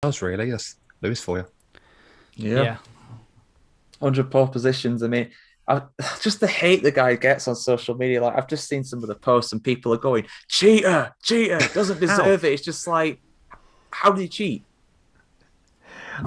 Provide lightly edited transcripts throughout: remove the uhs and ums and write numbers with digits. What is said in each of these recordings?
That's really, that's Lewis for you. Yeah. 100 pole positions. I mean, just the hate the guy gets on social media. Like, I've just seen some of the posts and people are going, cheater, doesn't deserve it. It's just like, how did he cheat?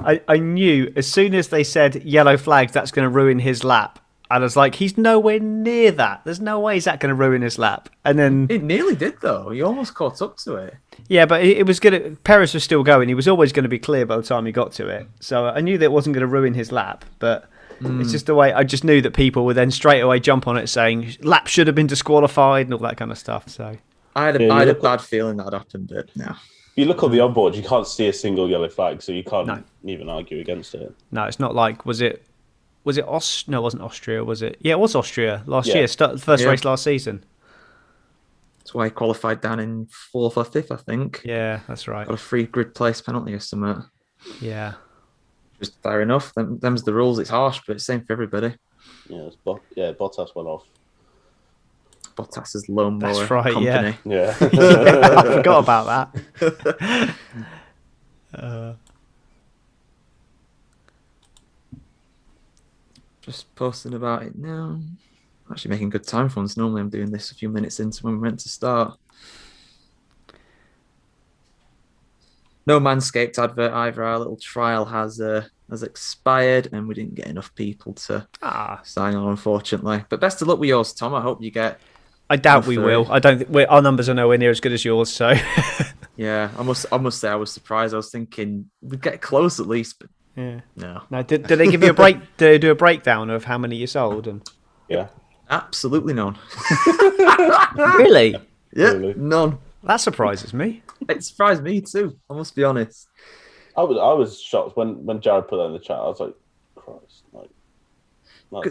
I knew as soon as they said yellow flag, that's going to ruin his lap. And I was like, he's nowhere near that. There's no way is that going to ruin his lap. And then it nearly did, though. He almost caught up to it. Yeah, but it was going to. Perez was still going. He was always going to be clear by the time he got to it. So I knew that it wasn't going to ruin his lap. But it's just the way. I just knew that people would then straight away jump on it saying lap should have been disqualified and all that kind of stuff. So I had a bad feeling that happened, but no. You look on the onboard, you can't see a single yellow flag, so you can't even argue against it. No, it's not like was it No, it wasn't Austria, was it? Yeah, it was Austria last year. First race last season. That's why he qualified down in 4th or 5th, I think. Yeah, that's right. Got a free grid place penalty or something. Yeah. Just fair enough. Them's the rules. It's harsh, but it's the same for everybody. Yeah, Bottas went off. Bottas's lawnmower That's right, company. Yeah. I forgot about that. Just posting about it now. Actually making good time for once. Normally I'm doing this a few minutes into when we're meant to start. No Manscaped advert either. Our little trial has expired and we didn't get enough people to sign on, unfortunately. But best of luck with yours, Tom. I hope you get... I doubt we will. I don't think our numbers are nowhere near as good as yours, so... Yeah, I must say I was surprised. I was thinking we'd get close at least, but no. Now, did they give you a break? Did they do a breakdown of how many you sold? And yeah, absolutely none. Really? Yeah, really? None. That surprises me. It surprised me too. I must be honest. I was shocked when Jared put that in the chat. I was like, Christ,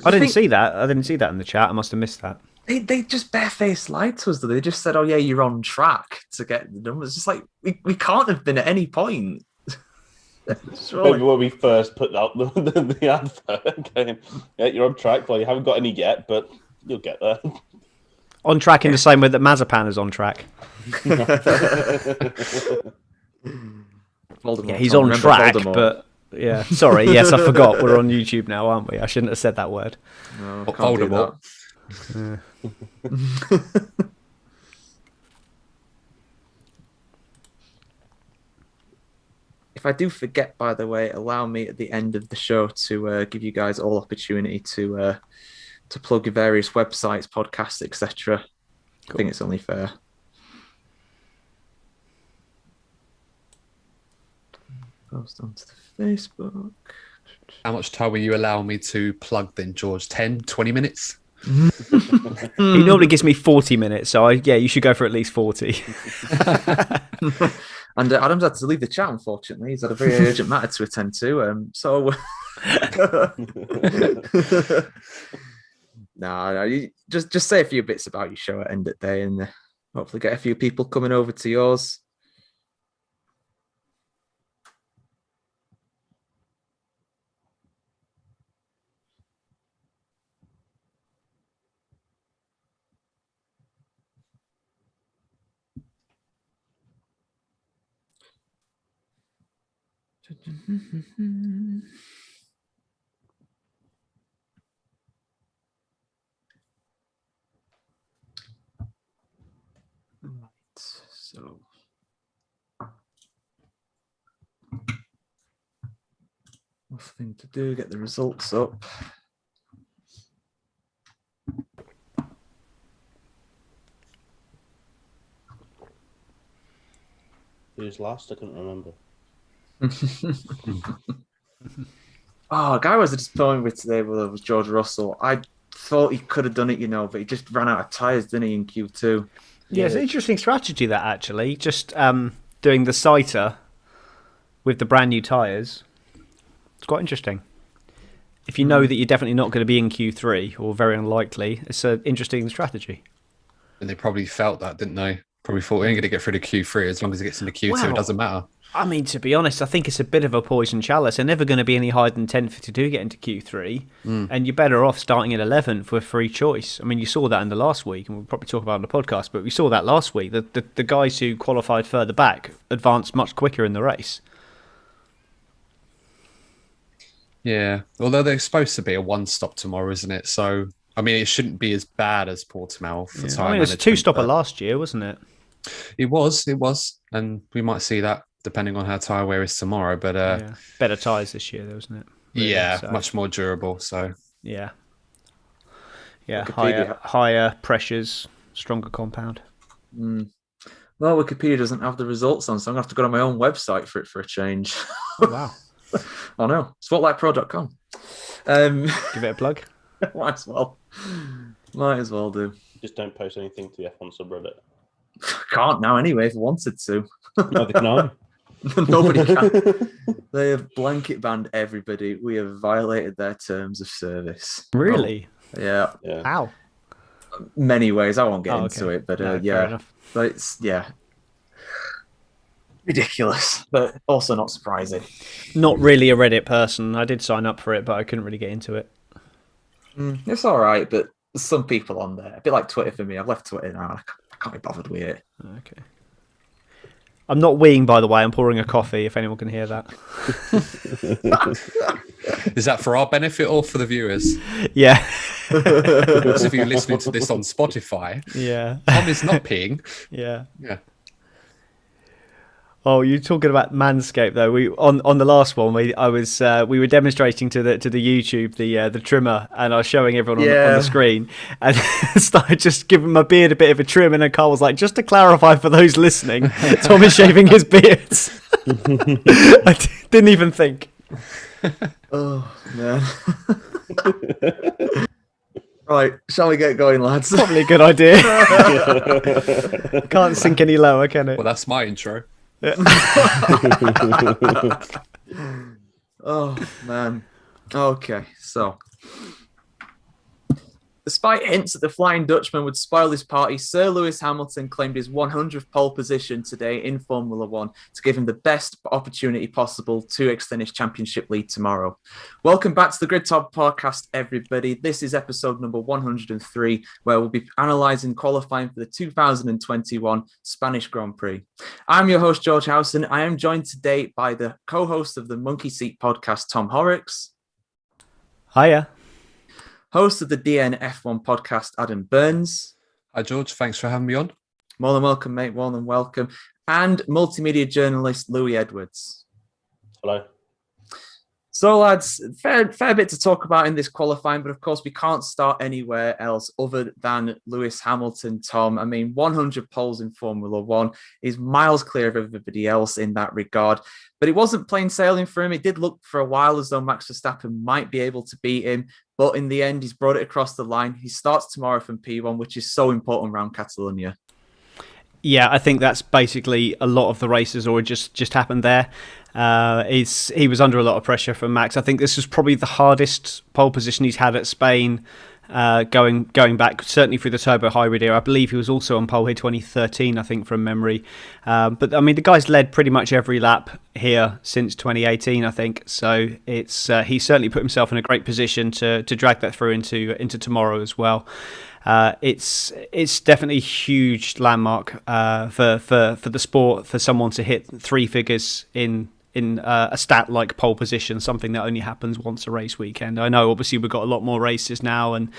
I didn't see that. I didn't see that in the chat. I must have missed that. They just barefaced lied to us, though. They just said, "Oh yeah, you're on track to get the numbers." It's just like we can't have been at any point. Maybe when we first put out the advert, okay, yeah, you're on track. Well, you haven't got any yet, but you'll get there. On track in the same way that Mazepan is on track. Yeah, he's on track, Voldemort. But yeah, sorry. Yes, I forgot. We're on YouTube now, aren't we? I shouldn't have said that word. No, can't do that. Yeah. If I do forget, by the way, allow me at the end of the show to give you guys all opportunity to plug your various websites, podcasts, etc. Cool. I think it's only fair. Post onto the Facebook. How much time will you allow me to plug then, George? 10, 20 minutes? He normally gives me 40 minutes, so you should go for at least 40. And Adam's had to leave the chat, unfortunately. He's had a very urgent matter to attend to. No, you just say a few bits about your show at end of the day and hopefully get a few people coming over to yours. So nothing to do, get the results up. Who's last? I couldn't remember. A guy was disappointed with today was George Russell. I thought he could have done it, but he just ran out of tyres, didn't he, in Q2? Yeah, it's an interesting strategy, that, actually. Just doing the sighter with the brand new tyres. It's quite interesting. If you know that you're definitely not going to be in Q3, or very unlikely, it's an interesting strategy. And they probably felt that, didn't they? Probably thought, we're going to get through to Q3. As long as it gets into Q2, it doesn't matter. I mean, to be honest, I think it's a bit of a poison chalice. They're never going to be any higher than 10.52 getting to Q3. And you're better off starting at 11th with free choice. I mean, you saw that in the last week, and we'll probably talk about it on the podcast, but we saw that last week. The guys who qualified further back advanced much quicker in the race. Yeah, although they're supposed to be a one-stop tomorrow, isn't it? So, I mean, it shouldn't be as bad as Portimao for tyre I mean, it was a management, two-stopper but last year, wasn't it? It was, and we might see that depending on how tyre wear is tomorrow. But better tyres this year, though, wasn't it? Really, much more durable. So yeah, higher pressures, stronger compound. Well, Wikipedia doesn't have the results on, so I'm going to have to go to my own website for it for a change. Wow. I know. Spotlightpro.com. Give it a plug. Might as well do. Just don't post anything to the F1 subreddit. Can't now anyway if I wanted to. Neither can I. Nobody can. They have blanket banned everybody. We have violated their terms of service. Really? Yeah. How? Many ways. I won't get into it, but fair enough. Ridiculous, but also not surprising. Not really a Reddit person. I did sign up for it, but I couldn't really get into it. It's all right, but there's some people on there. A bit like Twitter for me. I've left Twitter now. I can't be bothered with it. Okay. I'm not weeing, by the way. I'm pouring a coffee, if anyone can hear that. Is that for our benefit or for the viewers? Yeah. Because if you're listening to this on Spotify, Tom is not peeing. Yeah. Oh, you're talking about Manscaped though. We on the last one, we were demonstrating to the YouTube the trimmer, and I was showing everyone on the screen, and started just giving my beard a bit of a trim, and then Carl was like, just to clarify for those listening, Tom is shaving his beard. I didn't even think. Oh man. Right, shall we get going, lads? Probably a good idea. Can't sink any lower, can it? Well, that's my intro. Yeah. Oh man. Okay, so despite hints that the Flying Dutchman would spoil his party, Sir Lewis Hamilton claimed his 100th pole position today in Formula One to give him the best opportunity possible to extend his championship lead tomorrow. Welcome back to the Grid Top Podcast, everybody. This is episode number 103, where we'll be analysing qualifying for the 2021 Spanish Grand Prix. I'm your host, George Howson. I am joined today by the co-host of the MonkeySeat Podcast, Tom Horrox. Hiya. Host of the DN F1 Podcast, Adam Burns. Hi, George. Thanks for having me on. More than welcome, mate. More than welcome. And multimedia journalist, Louis Edwards. Hello. So, lads, fair bit to talk about in this qualifying, but of course, we can't start anywhere else other than Lewis Hamilton, Tom. I mean, 100 poles in Formula One is miles clear of everybody else in that regard. But it wasn't plain sailing for him. It did look for a while as though Max Verstappen might be able to beat him. But in the end, he's brought it across the line. He starts tomorrow from P1, which is so important around Catalonia. Yeah, I think that's basically a lot of the races already just happened there. He was under a lot of pressure from Max. I think this was probably the hardest pole position he's had at Spain, going back, certainly through the turbo hybrid era. I believe he was also on pole here 2013, I think, from memory. But I mean, the guy's led pretty much every lap here since 2018, I think. So it's he certainly put himself in a great position to drag that through into tomorrow as well. It's definitely a huge landmark for the sport, for someone to hit three figures in a stat like pole position, something that only happens once a race weekend. I know obviously we've got a lot more races now and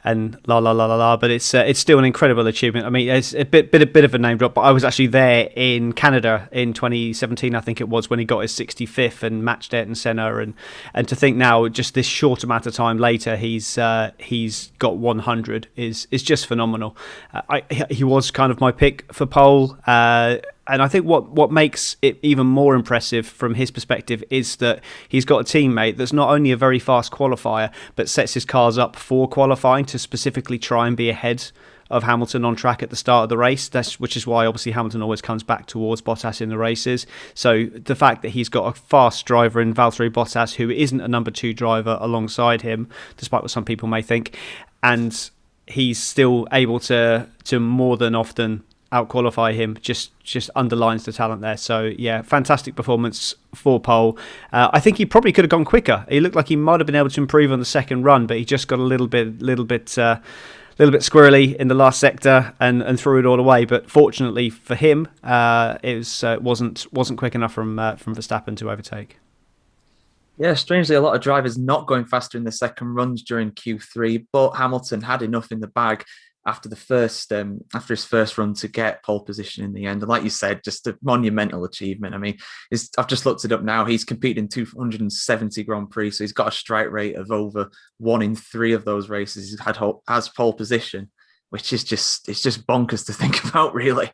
but it's still an incredible achievement. I mean, it's a bit of a name drop, but I was actually there in Canada in 2017, I think it was, when he got his 65th and matched Ayrton Senna, and to think now, just this short amount of time later, he's got 100 is just phenomenal. He was kind of my pick for pole. And I think what makes it even more impressive from his perspective is that he's got a teammate that's not only a very fast qualifier, but sets his cars up for qualifying to specifically try and be ahead of Hamilton on track at the start of the race. Which is why obviously Hamilton always comes back towards Bottas in the races. So the fact that he's got a fast driver in Valtteri Bottas, who isn't a number 2 driver alongside him, despite what some people may think, and he's still able to more than often out-qualify him, just underlines the talent there. So yeah, fantastic performance for pole. I think he probably could have gone quicker. He looked like he might have been able to improve on the second run, but he just got a little bit squirrely in the last sector and threw it all away. But fortunately for him, it wasn't quick enough from Verstappen to overtake. Yeah, strangely, a lot of drivers not going faster in the second runs during Q3, but Hamilton had enough in the bag after his first run to get pole position in the end. And like you said, just a monumental achievement. I mean, I've just looked it up now. He's competed in 270 Grand Prix, so he's got a strike rate of over 1 in 3 of those races he's had as pole position, which is just bonkers to think about, really.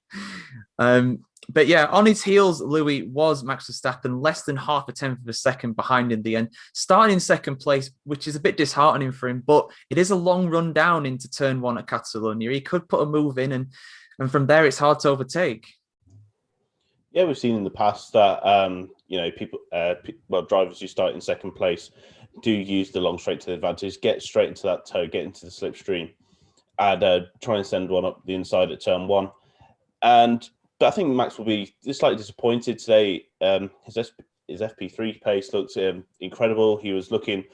But yeah, on his heels, Louis was Max Verstappen, less than half a tenth of a second behind in the end, starting in second place, which is a bit disheartening for him. But it is a long run down into turn 1 at Catalonia. He could put a move in, and from there, it's hard to overtake. Yeah, we've seen in the past that drivers who start in second place do use the long straight to the advantage, get straight into that toe, get into the slipstream, and try and send one up the inside at turn 1. But I think Max will be slightly disappointed today. His FP3 pace looks incredible. He was looking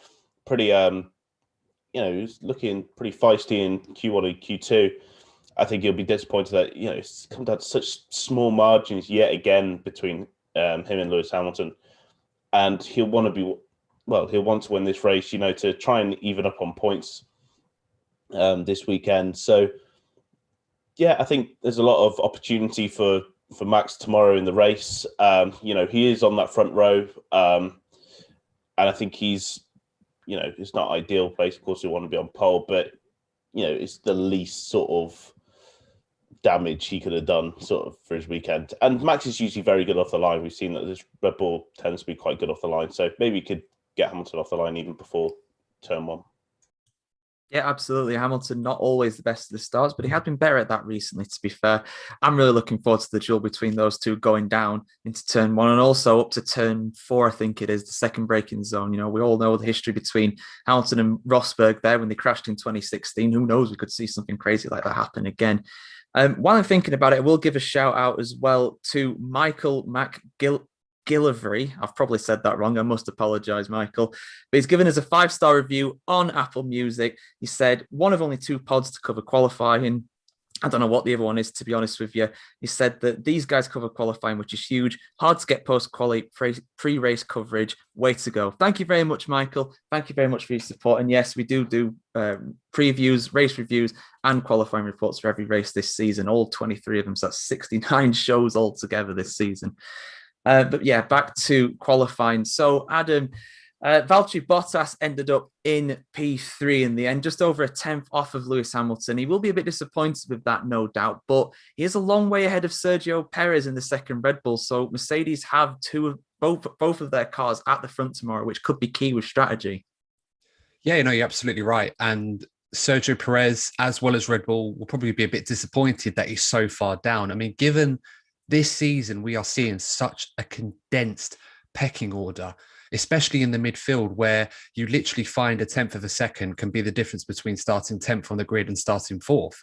pretty, he was looking pretty feisty in Q1 and Q2. I think he'll be disappointed that it's come down to such small margins yet again between him and Lewis Hamilton, and he'll want to win this race, to try and even up on points this weekend. So. Yeah, I think there's a lot of opportunity for Max tomorrow in the race. He is on that front row, and I think he's, it's not ideal place. Of course, we want to be on pole, but it's the least sort of damage he could have done sort of for his weekend. And Max is usually very good off the line. We've seen that this Red Bull tends to be quite good off the line, so maybe he could get Hamilton off the line even before turn 1. Yeah, absolutely. Hamilton, not always the best of the starts, but he had been better at that recently, to be fair. I'm really looking forward to the duel between those two going down into turn 1 and also up to turn 4, I think it is, the second braking zone. We all know the history between Hamilton and Rosberg there when they crashed in 2016. Who knows? We could see something crazy like that happen again. While I'm thinking about it, I will give a shout out as well to Michael McGillivray. I've probably said that wrong. I must apologize, Michael. But he's given us a 5-star review on Apple Music. He said, one of only 2 pods to cover qualifying. I don't know what the other one is, to be honest with you. He said that these guys cover qualifying, which is huge. Hard to get post-quali pre-race coverage. Way to go. Thank you very much, Michael. Thank you very much for your support. And yes, we do previews, race reviews, and qualifying reports for every race this season, all 23 of them. So that's 69 shows altogether this season. But yeah, back to qualifying. So, Adam, Valtteri Bottas ended up in P3 in the end, just over a tenth off of Lewis Hamilton. He will be a bit disappointed with that, no doubt, but he is a long way ahead of Sergio Perez in the second Red Bull. So Mercedes have both of their cars at the front tomorrow, which could be key with strategy. Yeah, you're absolutely right. And Sergio Perez, as well as Red Bull, will probably be a bit disappointed that he's so far down. I mean, given this season, we are seeing such a condensed pecking order, especially in the midfield, where you literally find a tenth of a second can be the difference between starting 10th on the grid and starting 4th.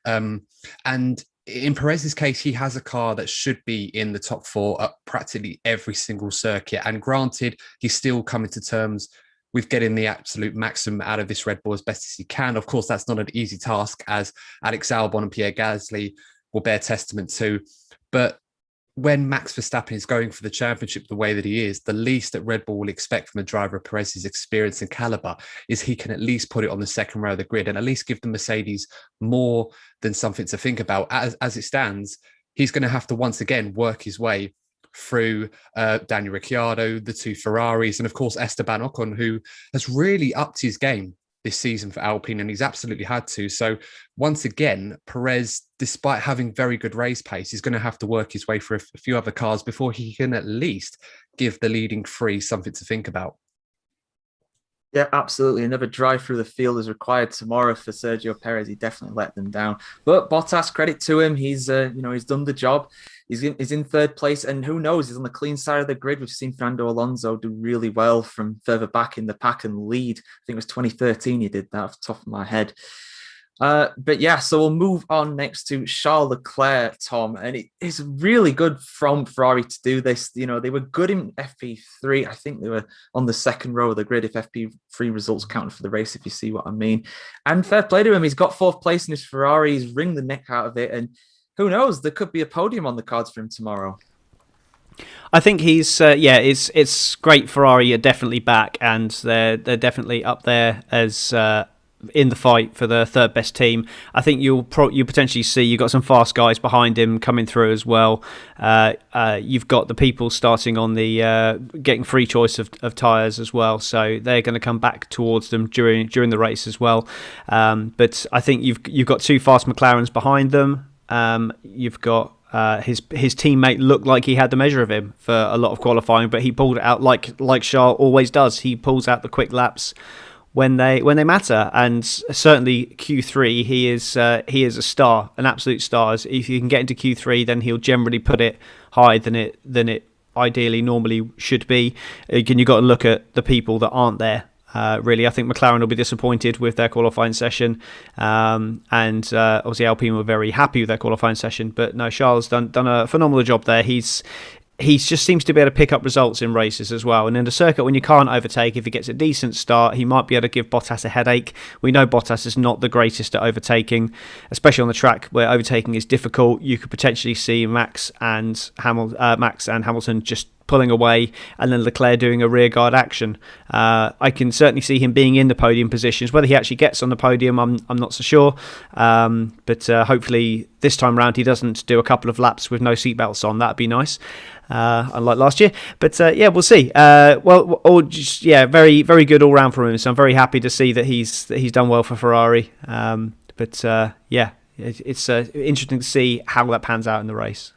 And in Perez's case, he has a car that should be in the top 4 at practically every single circuit. And granted, he's still coming to terms with getting the absolute maximum out of this Red Bull as best as he can. Of course, that's not an easy task, as Alex Albon and Pierre Gasly will bear testament to. But when Max Verstappen is going for the championship the way that he is, the least that Red Bull will expect from a driver of Perez's experience and caliber is he can at least put it on the second row of the grid and at least give the Mercedes more than something to think about. As it stands, he's going to have to once again work his way through Daniel Ricciardo, the 2 Ferraris, and of course Esteban Ocon, who has really upped his game this season for Alpine, and he's absolutely had to. So once again, Perez, despite having very good race pace, is going to have to work his way through a few other cars before he can at least give the leading 3 something to think about. Yeah, absolutely. Another drive through the field is required tomorrow for Sergio Perez. He definitely let them down. But Bottas, credit to him. He's he's done the job. He's in 3rd place, and who knows? He's on the clean side of the grid. We've seen Fernando Alonso do really well from further back in the pack and lead. I think it was 2013 he did that off the top of my head. But yeah, so we'll move on next to Charles Leclerc, Tom, and it's really good from Ferrari to do this. They were good in FP3. I think they were on the second row of the grid if FP3 results counted for the race, if you see what I mean. And fair play to him. He's got 4th place in his Ferrari. He's wringed the neck out of it, and who knows? There could be a podium on the cards for him tomorrow. I think he's it's great. Ferrari are definitely back, and they're definitely up there as in the fight for the third best team. I think you potentially see you've got some fast guys behind him coming through as well. You've got the people starting on the getting free choice of tyres as well, so they're going to come back towards them during the race as well. But I think you've got two fast McLarens behind them. You've got his teammate looked like he had the measure of him for a lot of qualifying, but he pulled it out like Charles always does. He pulls out the quick laps when they matter, and certainly Q3 he is a star, an absolute star. If you can get into Q3, then he'll generally put it higher than it ideally normally should be. Again, you've got to look at the people that aren't there. Really, I think McLaren will be disappointed with their qualifying session, and obviously Alpine were very happy with their qualifying session. But no, Charles done a phenomenal job there. He just seems to be able to pick up results in races as well. And in the circuit, when you can't overtake, if he gets a decent start, he might be able to give Bottas a headache. We know Bottas is not the greatest at overtaking, especially on the track where overtaking is difficult. You could potentially see Max and Hamilton just pulling away, and then Leclerc doing a rearguard action. I can certainly see him being in the podium positions. Whether he actually gets on the podium, I'm not so sure. But hopefully this time round he doesn't do a couple of laps with no seatbelts on. That'd be nice, unlike last year. But we'll see. Very, very good all round from him. So I'm very happy to see that he's done well for Ferrari. It's interesting to see how that pans out in the race.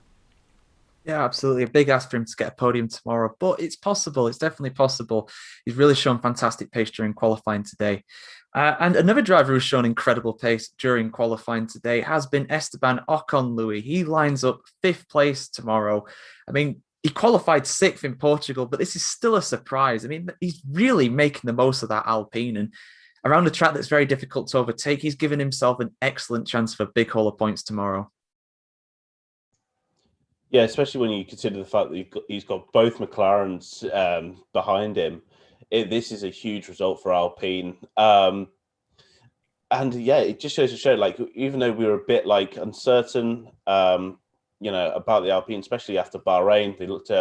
Yeah, absolutely. A big ask for him to get a podium tomorrow, but it's possible. It's definitely possible. He's really shown fantastic pace during qualifying today. And another driver who's shown incredible pace during qualifying today has been Esteban Ocon, Louis. He lines up 5th place tomorrow. I mean, he qualified 6th in Portugal, but this is still a surprise. I mean, he's really making the most of that Alpine, and around a track that's very difficult to overtake, he's given himself an excellent chance for a big haul of points tomorrow. Yeah, especially when you consider the fact that he's got both McLarens behind him. This is a huge result for Alpine. And yeah, it just shows to show, like, even though we were a bit like uncertain, about the Alpine, especially after Bahrain, they looked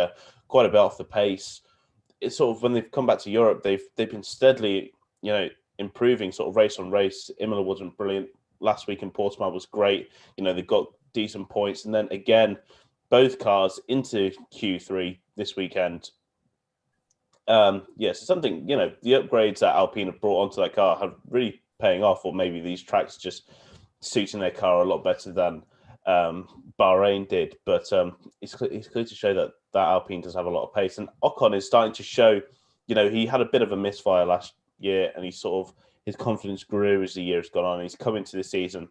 quite a bit off the pace. It's sort of when they've come back to Europe, they've been steadily, improving sort of race on race. Imola wasn't brilliant last week, and Portimao was great. they got decent points, and then again, both cars into Q3 this weekend. So something, the upgrades that Alpine have brought onto that car have really paying off, or maybe these tracks just suiting their car a lot better than Bahrain did. But it's clear to show that Alpine does have a lot of pace. And Ocon is starting to show, he had a bit of a misfire last year, and his confidence grew as the year has gone on. He's come into the season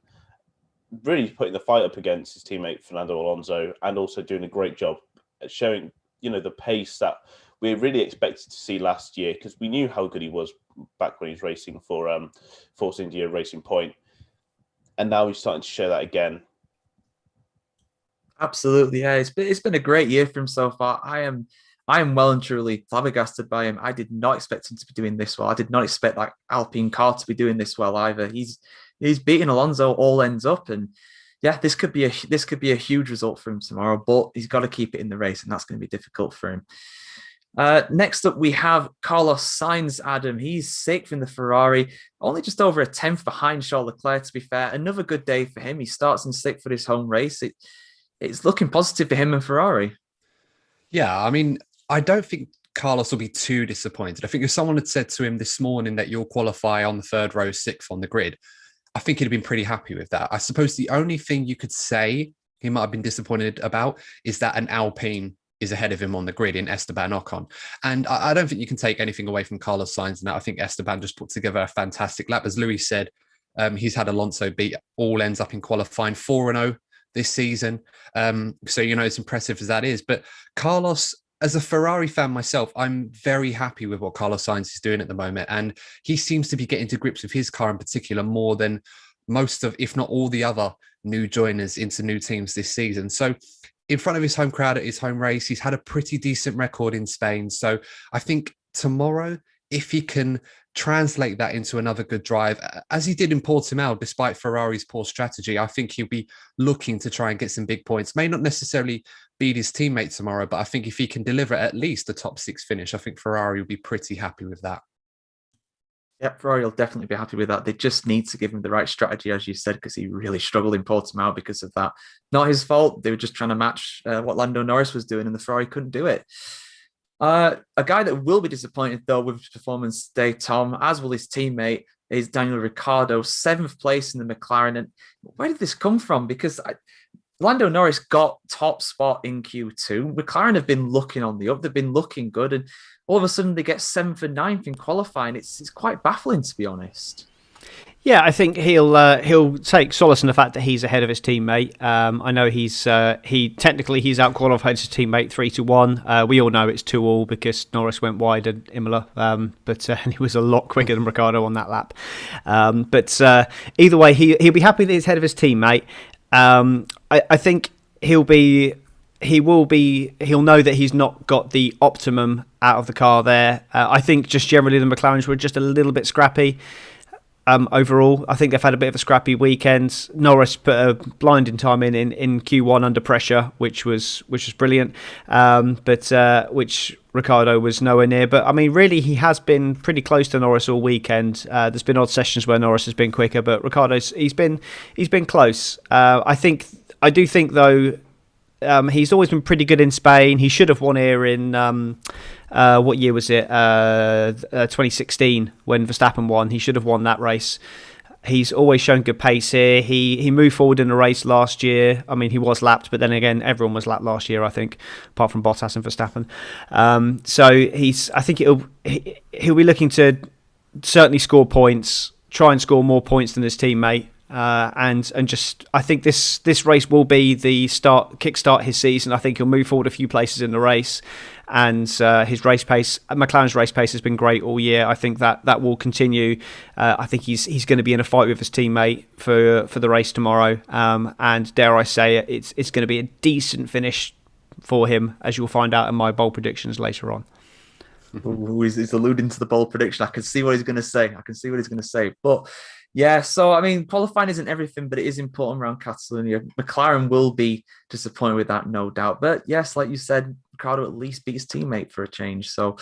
really putting the fight up against his teammate Fernando Alonso, and also doing a great job at showing, the pace that we really expected to see last year, because we knew how good he was back when he was racing for Force India Racing Point, and now he's starting to show that again. Absolutely, yeah. It's been a great year for him so far. I am well and truly flabbergasted by him. I did not expect him to be doing this well. I did not expect that Alpine car to be doing this well either. He's beating Alonso all ends up, and yeah, this could be a huge result for him tomorrow. But he's got to keep it in the race, and that's going to be difficult for him. Next up, we have Carlos Sainz. Adam, he's 6th in the Ferrari, only just over a 10th behind Charles Leclerc. To be fair, another good day for him. He starts in 6th for his home race. It's looking positive for him and Ferrari. Yeah, I mean, I don't think Carlos will be too disappointed. I think if someone had said to him this morning that you'll qualify on the 3rd row, 6th on the grid, I think he'd have been pretty happy with that. I suppose the only thing you could say he might have been disappointed about is that an Alpine is ahead of him on the grid in Esteban Ocon. And I don't think you can take anything away from Carlos Sainz in that. I think Esteban just put together a fantastic lap. As Louis said, he's had Alonso beat all ends up in qualifying 4-0 this season. So, as impressive as that is. But Carlos, as a Ferrari fan myself, I'm very happy with what Carlos Sainz is doing at the moment. And he seems to be getting to grips with his car in particular more than most of, if not all the other new joiners into new teams this season. So in front of his home crowd at his home race, he's had a pretty decent record in Spain. So I think tomorrow, if he can translate that into another good drive, as he did in Portimao, despite Ferrari's poor strategy, I think he'll be looking to try and get some big points. May not necessarily beat his teammate tomorrow, but I think if he can deliver at least a top 6 finish, I think Ferrari will be pretty happy with that. Yeah, Ferrari will definitely be happy with that. They just need to give him the right strategy, as you said, because he really struggled in Portimao because of that. Not his fault. They were just trying to match what Lando Norris was doing, and the Ferrari couldn't do it. A guy that will be disappointed, though, with his performance today, Tom, as will his teammate, is Daniel Ricciardo, 7th place in the McLaren. And where did this come from? Because Lando Norris got top spot in Q2. McLaren have been looking on the up. They've been looking good. And all of a sudden they get 7th and 9th in qualifying. It's quite baffling, to be honest. Yeah, I think he'll take solace in the fact that he's ahead of his teammate. I know he's out qualified his teammate 3-1. We all know it's 2-2 because Norris went wide at Imola, but he was a lot quicker than Ricardo on that lap. But either way, he'll be happy that he's ahead of his teammate. I think he'll know that he's not got the optimum out of the car there. I think just generally the McLarens were just a little bit scrappy. Overall, I think they've had a bit of a scrappy weekend. Norris put a blinding time in Q1 under pressure, which was brilliant, but which Ricardo was nowhere near. But I mean, really, he has been pretty close to Norris all weekend. There's been odd sessions where Norris has been quicker, but Ricardo's he's been close. I do think though. He's always been pretty good in Spain. He should have won here in what year was it? 2016 when Verstappen won. He should have won that race. He's always shown good pace here. He moved forward in the race last year. I mean, he was lapped, but then again, everyone was lapped last year, I think, apart from Bottas and Verstappen. So I think he'll be looking to certainly score points, try and score more points than his teammate. And just I think this race will be the kickstart his season. I think he'll move forward a few places in the race, and his race pace, McLaren's race pace has been great all year. I think that will continue. I think he's going to be in a fight with his teammate for the race tomorrow, and dare I say it, it's going to be a decent finish for him, as you'll find out in my bold predictions later on. He's alluding to the bold prediction. I can see what he's going to say. But yeah, so I mean, qualifying isn't everything, but it is important around Catalonia. McLaren will be disappointed with that, no doubt. But yes, like you said, Ricardo at least beat his teammate for a change. So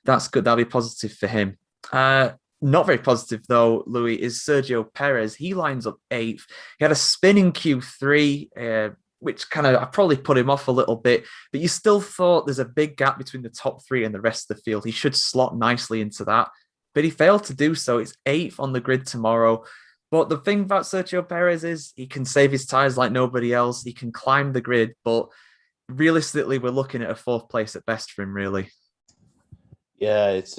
that's good. That'll be positive for him. Not very positive, though, Louis, is Sergio Perez. He lines up 8th. He had a spin in Q3, which I probably put him off a little bit, but you still thought there's a big gap between the top 3 and the rest of the field. He should slot nicely into that, but he failed to do so. It's 8th on the grid tomorrow. But the thing about Sergio Perez is he can save his tyres like nobody else. He can climb the grid, but realistically, we're looking at a 4th place at best for him, really. Yeah, it's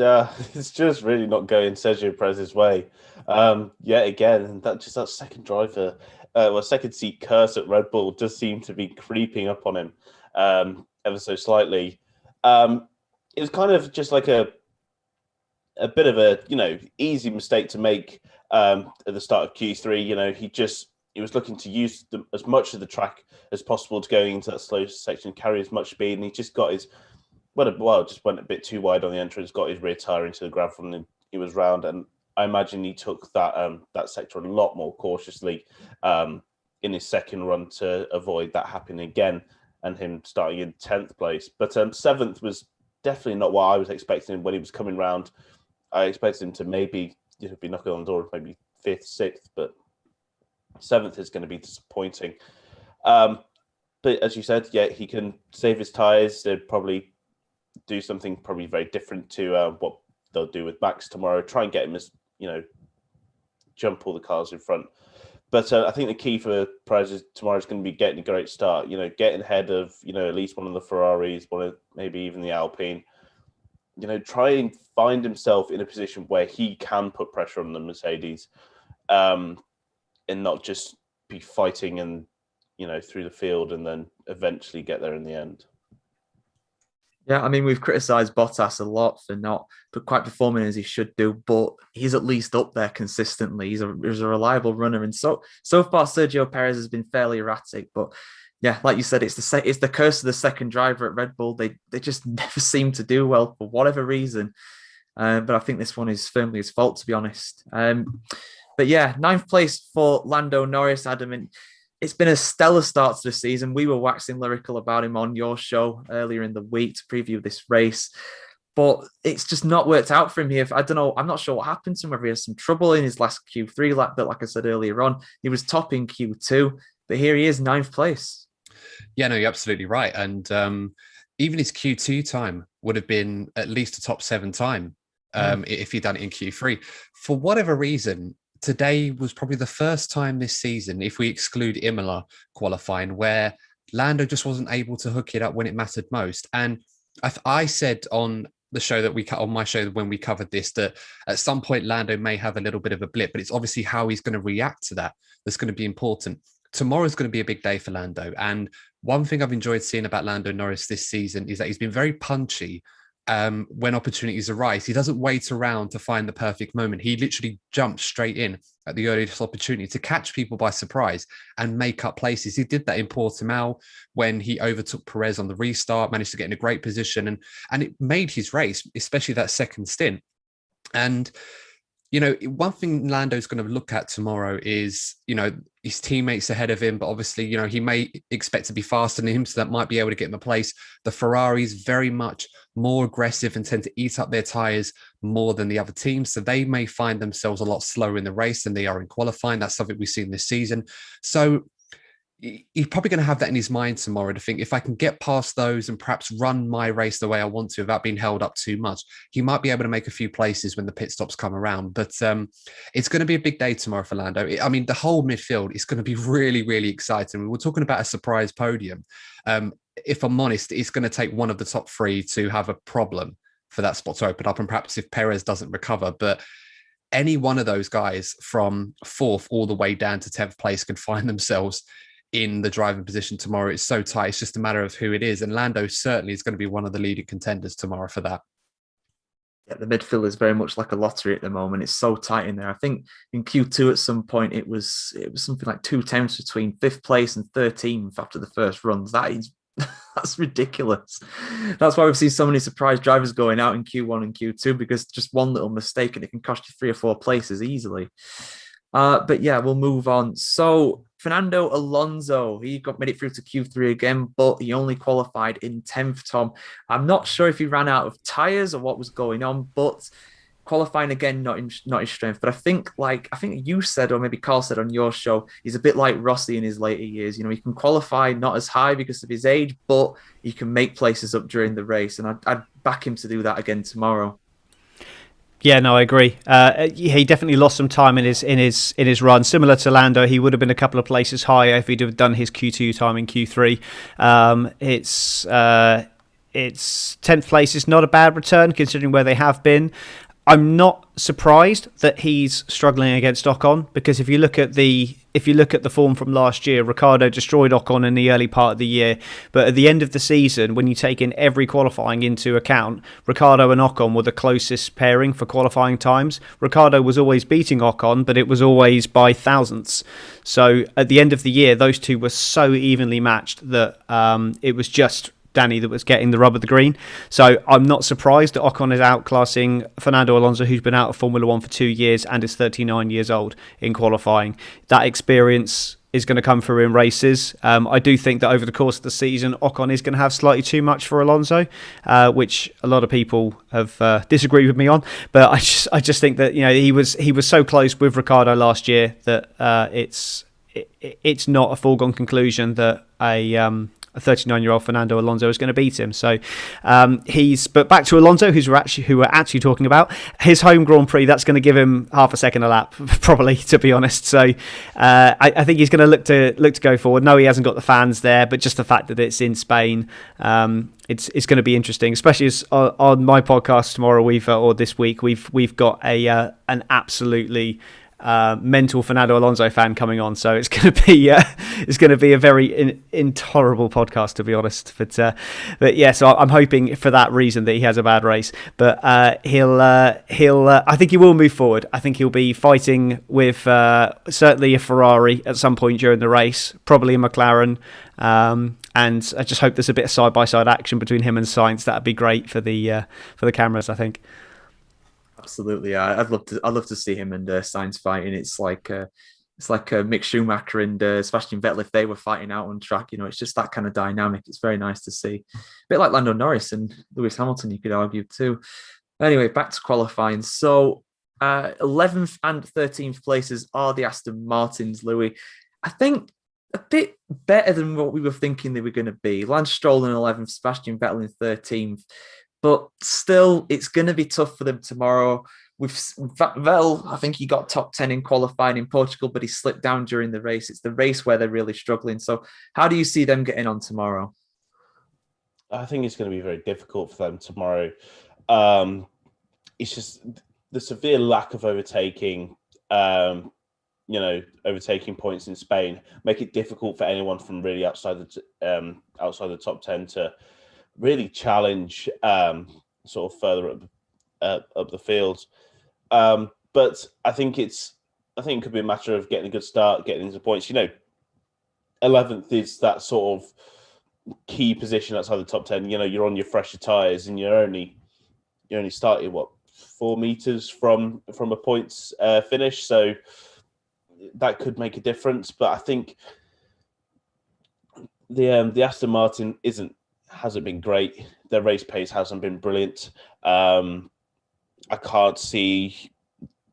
just really not going Sergio Perez's way. Yet again, and that second driver, second seat curse at Red Bull does seem to be creeping up on him ever so slightly. It was kind of just like a bit of a easy mistake to make at the start of Q3. He was looking to use as much of the track as possible to going into that slow section, carry as much speed, and he just got his just went a bit too wide on the entrance, got his rear tire into the gravel, and he was round. And I imagine he took that sector a lot more cautiously in his second run to avoid that happening again, and him starting in 10th place. But 7th was definitely not what I was expecting when he was coming round. I expected him to maybe be knocking on the door of maybe 5th, 6th, but 7th is going to be disappointing. But as you said, yeah, he can save his tyres. They'd probably do something probably very different to what they'll do with Max tomorrow. Try and get him as, jump all the cars in front. But I think the key for Perez tomorrow is going to be getting a great start, getting ahead of, at least one of the Ferraris, one of maybe even the Alpine. Try and find himself in a position where he can put pressure on the Mercedes and not just be fighting and, through the field and then eventually get there in the end. Yeah, I mean, we've criticised Bottas a lot for not quite performing as he should do, but he's at least up there consistently. He's a reliable runner. And so far, Sergio Perez has been fairly erratic. But yeah, like you said, it's the curse of the second driver at Red Bull. They just never seem to do well for whatever reason. But I think this one is firmly his fault, to be honest. But yeah, 9th place for Lando Norris, Adam. And it's been a stellar start to the season. We were waxing lyrical about him on your show earlier in the week to preview this race. But it's just not worked out for him here. I don't know. I'm not sure what happened to him, whether he has some trouble in his last Q3 lap. But like I said earlier on, he was top in Q2. But here he is, 9th place. Yeah, no, you're absolutely right. And even his Q2 time would have been at least a top 7 time if he'd done it in Q3. For whatever reason, today was probably the first time this season, if we exclude Imola qualifying, where Lando just wasn't able to hook it up when it mattered most. And I said on the show that on my show when we covered this, that at some point Lando may have a little bit of a blip, but it's obviously how he's going to react to that that's going to be important. Tomorrow's going to be a big day for Lando. And one thing I've enjoyed seeing about Lando Norris this season is that he's been very punchy when opportunities arise. He doesn't wait around to find the perfect moment. He literally jumps straight in at the earliest opportunity to catch people by surprise and make up places. He did that in Portimao when he overtook Perez on the restart, managed to get in a great position, and it made his race, especially that second stint. And one thing Lando's going to look at tomorrow is, his teammates ahead of him, but obviously, he may expect to be faster than him, so that might be able to get him a place. The Ferraris very much more aggressive and tend to eat up their tyres more than the other teams, so they may find themselves a lot slower in the race than they are in qualifying. That's something we've seen this season. So he's probably going to have that in his mind tomorrow to think, if I can get past those and perhaps run my race the way I want to without being held up too much, he might be able to make a few places when the pit stops come around. But it's going to be a big day tomorrow for Lando. I mean, the whole midfield is going to be really, really exciting. We were talking about a surprise podium. If I'm honest, it's going to take one of the top 3 to have a problem for that spot to open up, and perhaps if Perez doesn't recover. But any one of those guys from 4th all the way down to 10th place can find themselves in the driving position tomorrow. It's so tight. It's just a matter of who it is. And Lando certainly is going to be one of the leading contenders tomorrow for that. Yeah, the midfield is very much like a lottery at the moment. It's so tight in there. I think in Q2 at some point it was something like 2 tenths between 5th place and 13th after the first runs. That's ridiculous. That's why we've seen so many surprise drivers going out in Q1 and Q2, because just one little mistake and it can cost you 3 or 4 places easily. But yeah, we'll move on. So Fernando Alonso, he made it through to Q3 again, but he only qualified in 10th, Tom. I'm not sure if he ran out of tyres or what was going on, but qualifying again, not his strength. But I think you said, or maybe Carl said on your show, he's a bit like Rossi in his later years. He can qualify not as high because of his age, but he can make places up during the race. And I'd back him to do that again tomorrow. Yeah, no, I agree. He definitely lost some time in his run. Similar to Lando, he would have been a couple of places higher if he'd have done his Q2 time in Q3. It's 10th place is not a bad return considering where they have been. I'm not surprised that he's struggling against Ocon, because if you look at the form from last year, Ricardo destroyed Ocon in the early part of the year, but at the end of the season, when you take in every qualifying into account, Ricardo and Ocon were the closest pairing for qualifying times. Ricardo was always beating Ocon, but it was always by thousandths. So at the end of the year, those two were so evenly matched that it was just Danny that was getting the rub of the green. So I'm not surprised that Ocon is outclassing Fernando Alonso, who's been out of Formula 1 for 2 years and is 39 years old in qualifying. That experience is going to come through in races. I do think that over the course of the season, Ocon is going to have slightly too much for Alonso, which a lot of people have disagreed with me on. But I just think that he was so close with Ricardo last year that it's not a foregone conclusion that a 39-year-old Fernando Alonso is going to beat him. So but back to Alonso, who we're actually talking about, his home Grand Prix, that's going to give him half a second a lap, probably, to be honest. So I think he's going to look to go forward. No, he hasn't got the fans there, but just the fact that it's in Spain, it's going to be interesting, especially as on my podcast tomorrow, or this week, we've got an absolutely mental Fernando Alonso fan coming on, so it's going to be a very intolerable podcast, to be honest. But yeah, so I'm hoping for that reason that he has a bad race, but he'll I think he will move forward. I think he'll be fighting with certainly a Ferrari at some point during the race, probably a McLaren, and I just hope there's a bit of side by side action between him and Sainz. That'd be great for the cameras, I think. Absolutely, yeah. I'd love to see him and Sainz fighting. It's like Mick Schumacher and Sebastian Vettel if they were fighting out on track. It's just that kind of dynamic. It's very nice to see. A bit like Lando Norris and Lewis Hamilton, you could argue too. Anyway, back to qualifying. So 11th and 13th places are the Aston Martins, Louis. I think a bit better than what we were thinking they were going to be. Lance Stroll in 11th, Sebastian Vettel in 13th. But still, it's going to be tough for them tomorrow. With Vettel, I think he got top 10 in qualifying in Portugal, but he slipped down during the race. It's the race where they're really struggling. So how do you see them getting on tomorrow? I think it's going to be very difficult for them tomorrow. It's just the severe lack of overtaking, overtaking points in Spain make it difficult for anyone from really outside the top 10 to really challenge sort of further up the field. But I think it could be a matter of getting a good start, getting into points. 11th is that sort of key position outside the top 10. You're on your fresher tyres and you're only starting 4 meters from a points finish, so that could make a difference. But I think the Aston Martin hasn't been great. Their race pace hasn't been brilliant. I can't see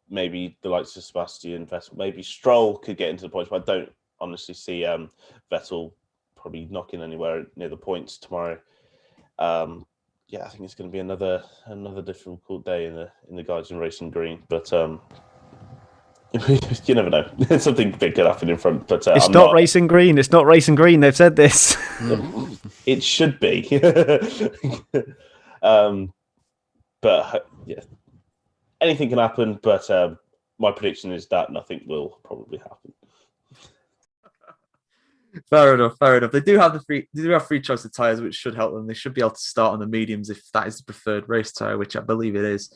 maybe the likes of Sebastian Vettel, maybe Stroll could get into the points, but I don't honestly see Vettel probably knocking anywhere near the points tomorrow. I think it's going to be another difficult day in the guys in racing green, but you never know. Something big could happen in front, but it's not racing green. It's not racing green. They've said this. It should be. But yeah, anything can happen. But my prediction is that nothing will probably happen. Fair enough. They do have free choice of tyres, which should help them. They should be able to start on the mediums if that is the preferred race tyre, which I believe it is.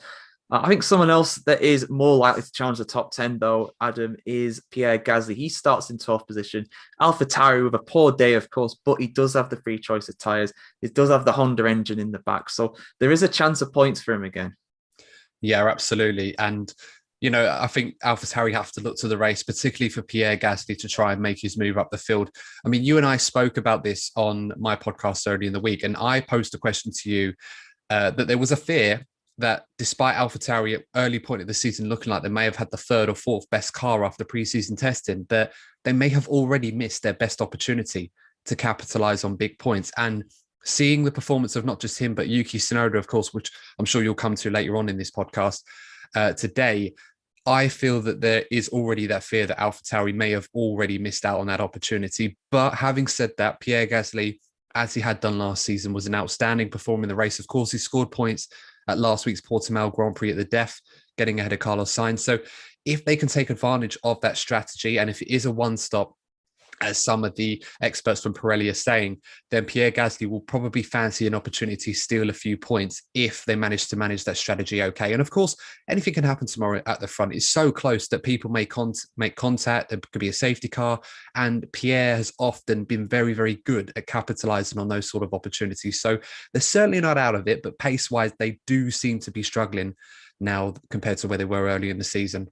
I think someone else that is more likely to challenge the top 10, though, Adam, is Pierre Gasly. He starts in 12th position. AlphaTauri with a poor day, of course, but he does have the free choice of tyres. He does have the Honda engine in the back. So there is a chance of points for him again. Yeah, absolutely. And, I think AlphaTauri have to look to the race, particularly for Pierre Gasly, to try and make his move up the field. I mean, you and I spoke about this on my podcast earlier in the week, and I posed a question to you that there was a fear that despite AlphaTauri at early point of the season looking like they may have had the 3rd or 4th best car after pre-season testing, that they may have already missed their best opportunity to capitalize on big points. And seeing the performance of not just him, but Yuki Tsunoda, of course, which I'm sure you'll come to later on in this podcast today, I feel that there is already that fear that AlphaTauri may have already missed out on that opportunity. But having said that, Pierre Gasly, as he had done last season, was an outstanding performer in the race. Of course, he scored points at last week's Portimao Grand Prix at the Death, getting ahead of Carlos Sainz. So if they can take advantage of that strategy, and if it is a one-stop, as some of the experts from Pirelli are saying, then Pierre Gasly will probably fancy an opportunity to steal a few points if they manage to manage that strategy okay. And of course, anything can happen tomorrow at the front. It's so close that people may make contact. There could be a safety car. And Pierre has often been very, very good at capitalizing on those sort of opportunities. So they're certainly not out of it, but pace-wise, they do seem to be struggling now compared to where they were early in the season.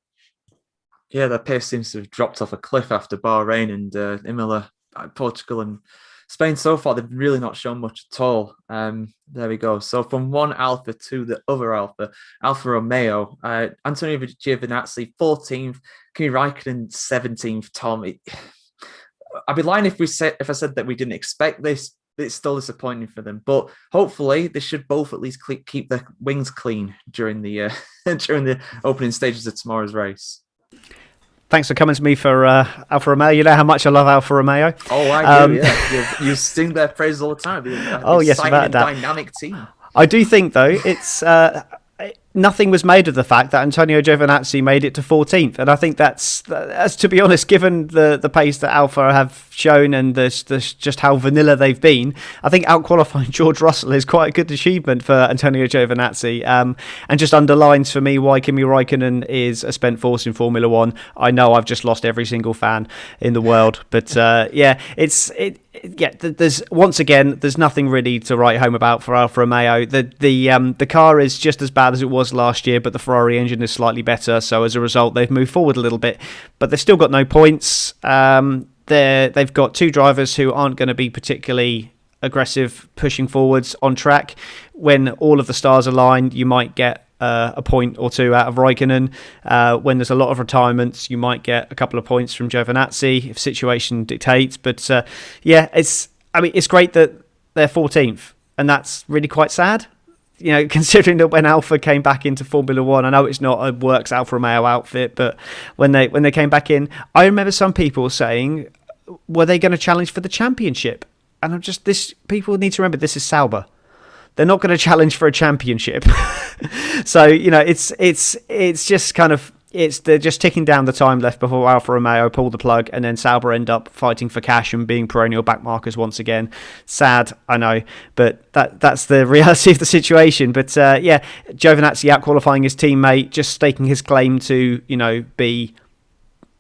Yeah, their pace seems to have dropped off a cliff after Bahrain and Imola, Portugal and Spain so far. They've really not shown much at all. There we go. So from one Alpha to the other Alfa Romeo, Antonio Giovinazzi 14th, Kimi Räikkönen 17th. Tom, I'd be lying if I said that we didn't expect this. It's still disappointing for them, but hopefully they should both at least keep their wings clean during the during the opening stages of tomorrow's race. Thanks for coming to me for Alfa Romeo. You know how much I love Alfa Romeo. Oh, I do, yeah. You sing their praises all the time. Yes, without that. Dynamic team. I do think, though, it's nothing was made of the fact that Antonio Giovinazzi made it to 14th. And I think that's to be honest, given the pace that Alfa have shown and just how vanilla they've been, I think out-qualifying George Russell is quite a good achievement for Antonio Giovinazzi, and just underlines for me why Kimi Räikkönen is a spent force in Formula One. I know I've just lost every single fan in the world, but there's once again, there's nothing really to write home about for Alfa Romeo. The car is just as bad as it was last year, but the Ferrari engine is slightly better. So as a result, they've moved forward a little bit, but they've still got no points. They've got two drivers who aren't going to be particularly aggressive pushing forwards on track. When all of the stars align, you might get a point or two out of Raikkonen. When there's a lot of retirements, you might get a couple of points from Giovinazzi if situation dictates. But it's great that they're 14th, and that's really quite sad. Considering that when Alfa came back into Formula One, I know it's not a works Alfa Romeo outfit, but when they came back in, I remember some people saying, were they going to challenge for the championship? And people need to remember, this is Sauber. They're not going to challenge for a championship. So, it's just kind of, they're just ticking down the time left before Alfa Romeo pull the plug, and then Sauber end up fighting for cash and being perennial backmarkers once again. Sad, I know, but that's the reality of the situation. But Giovinazzi out-qualifying his teammate, just staking his claim to, be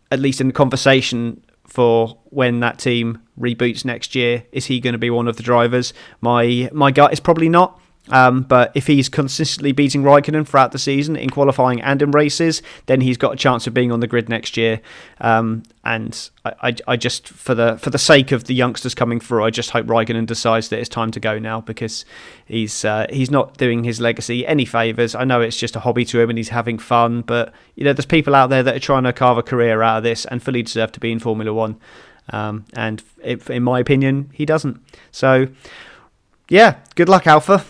at least in the conversation for when that team reboots next year. Is he going to be one of the drivers? My gut is probably not. But if he's consistently beating Raikkonen throughout the season in qualifying and in races, then he's got a chance of being on the grid next year. And I just, for the sake of the youngsters coming through, I just hope Raikkonen decides that it's time to go now, because he's not doing his legacy any favours. I know it's just a hobby to him and he's having fun, but there's people out there that are trying to carve a career out of this and fully deserve to be in Formula One. And in my opinion, he doesn't. So, yeah, good luck, Alpha.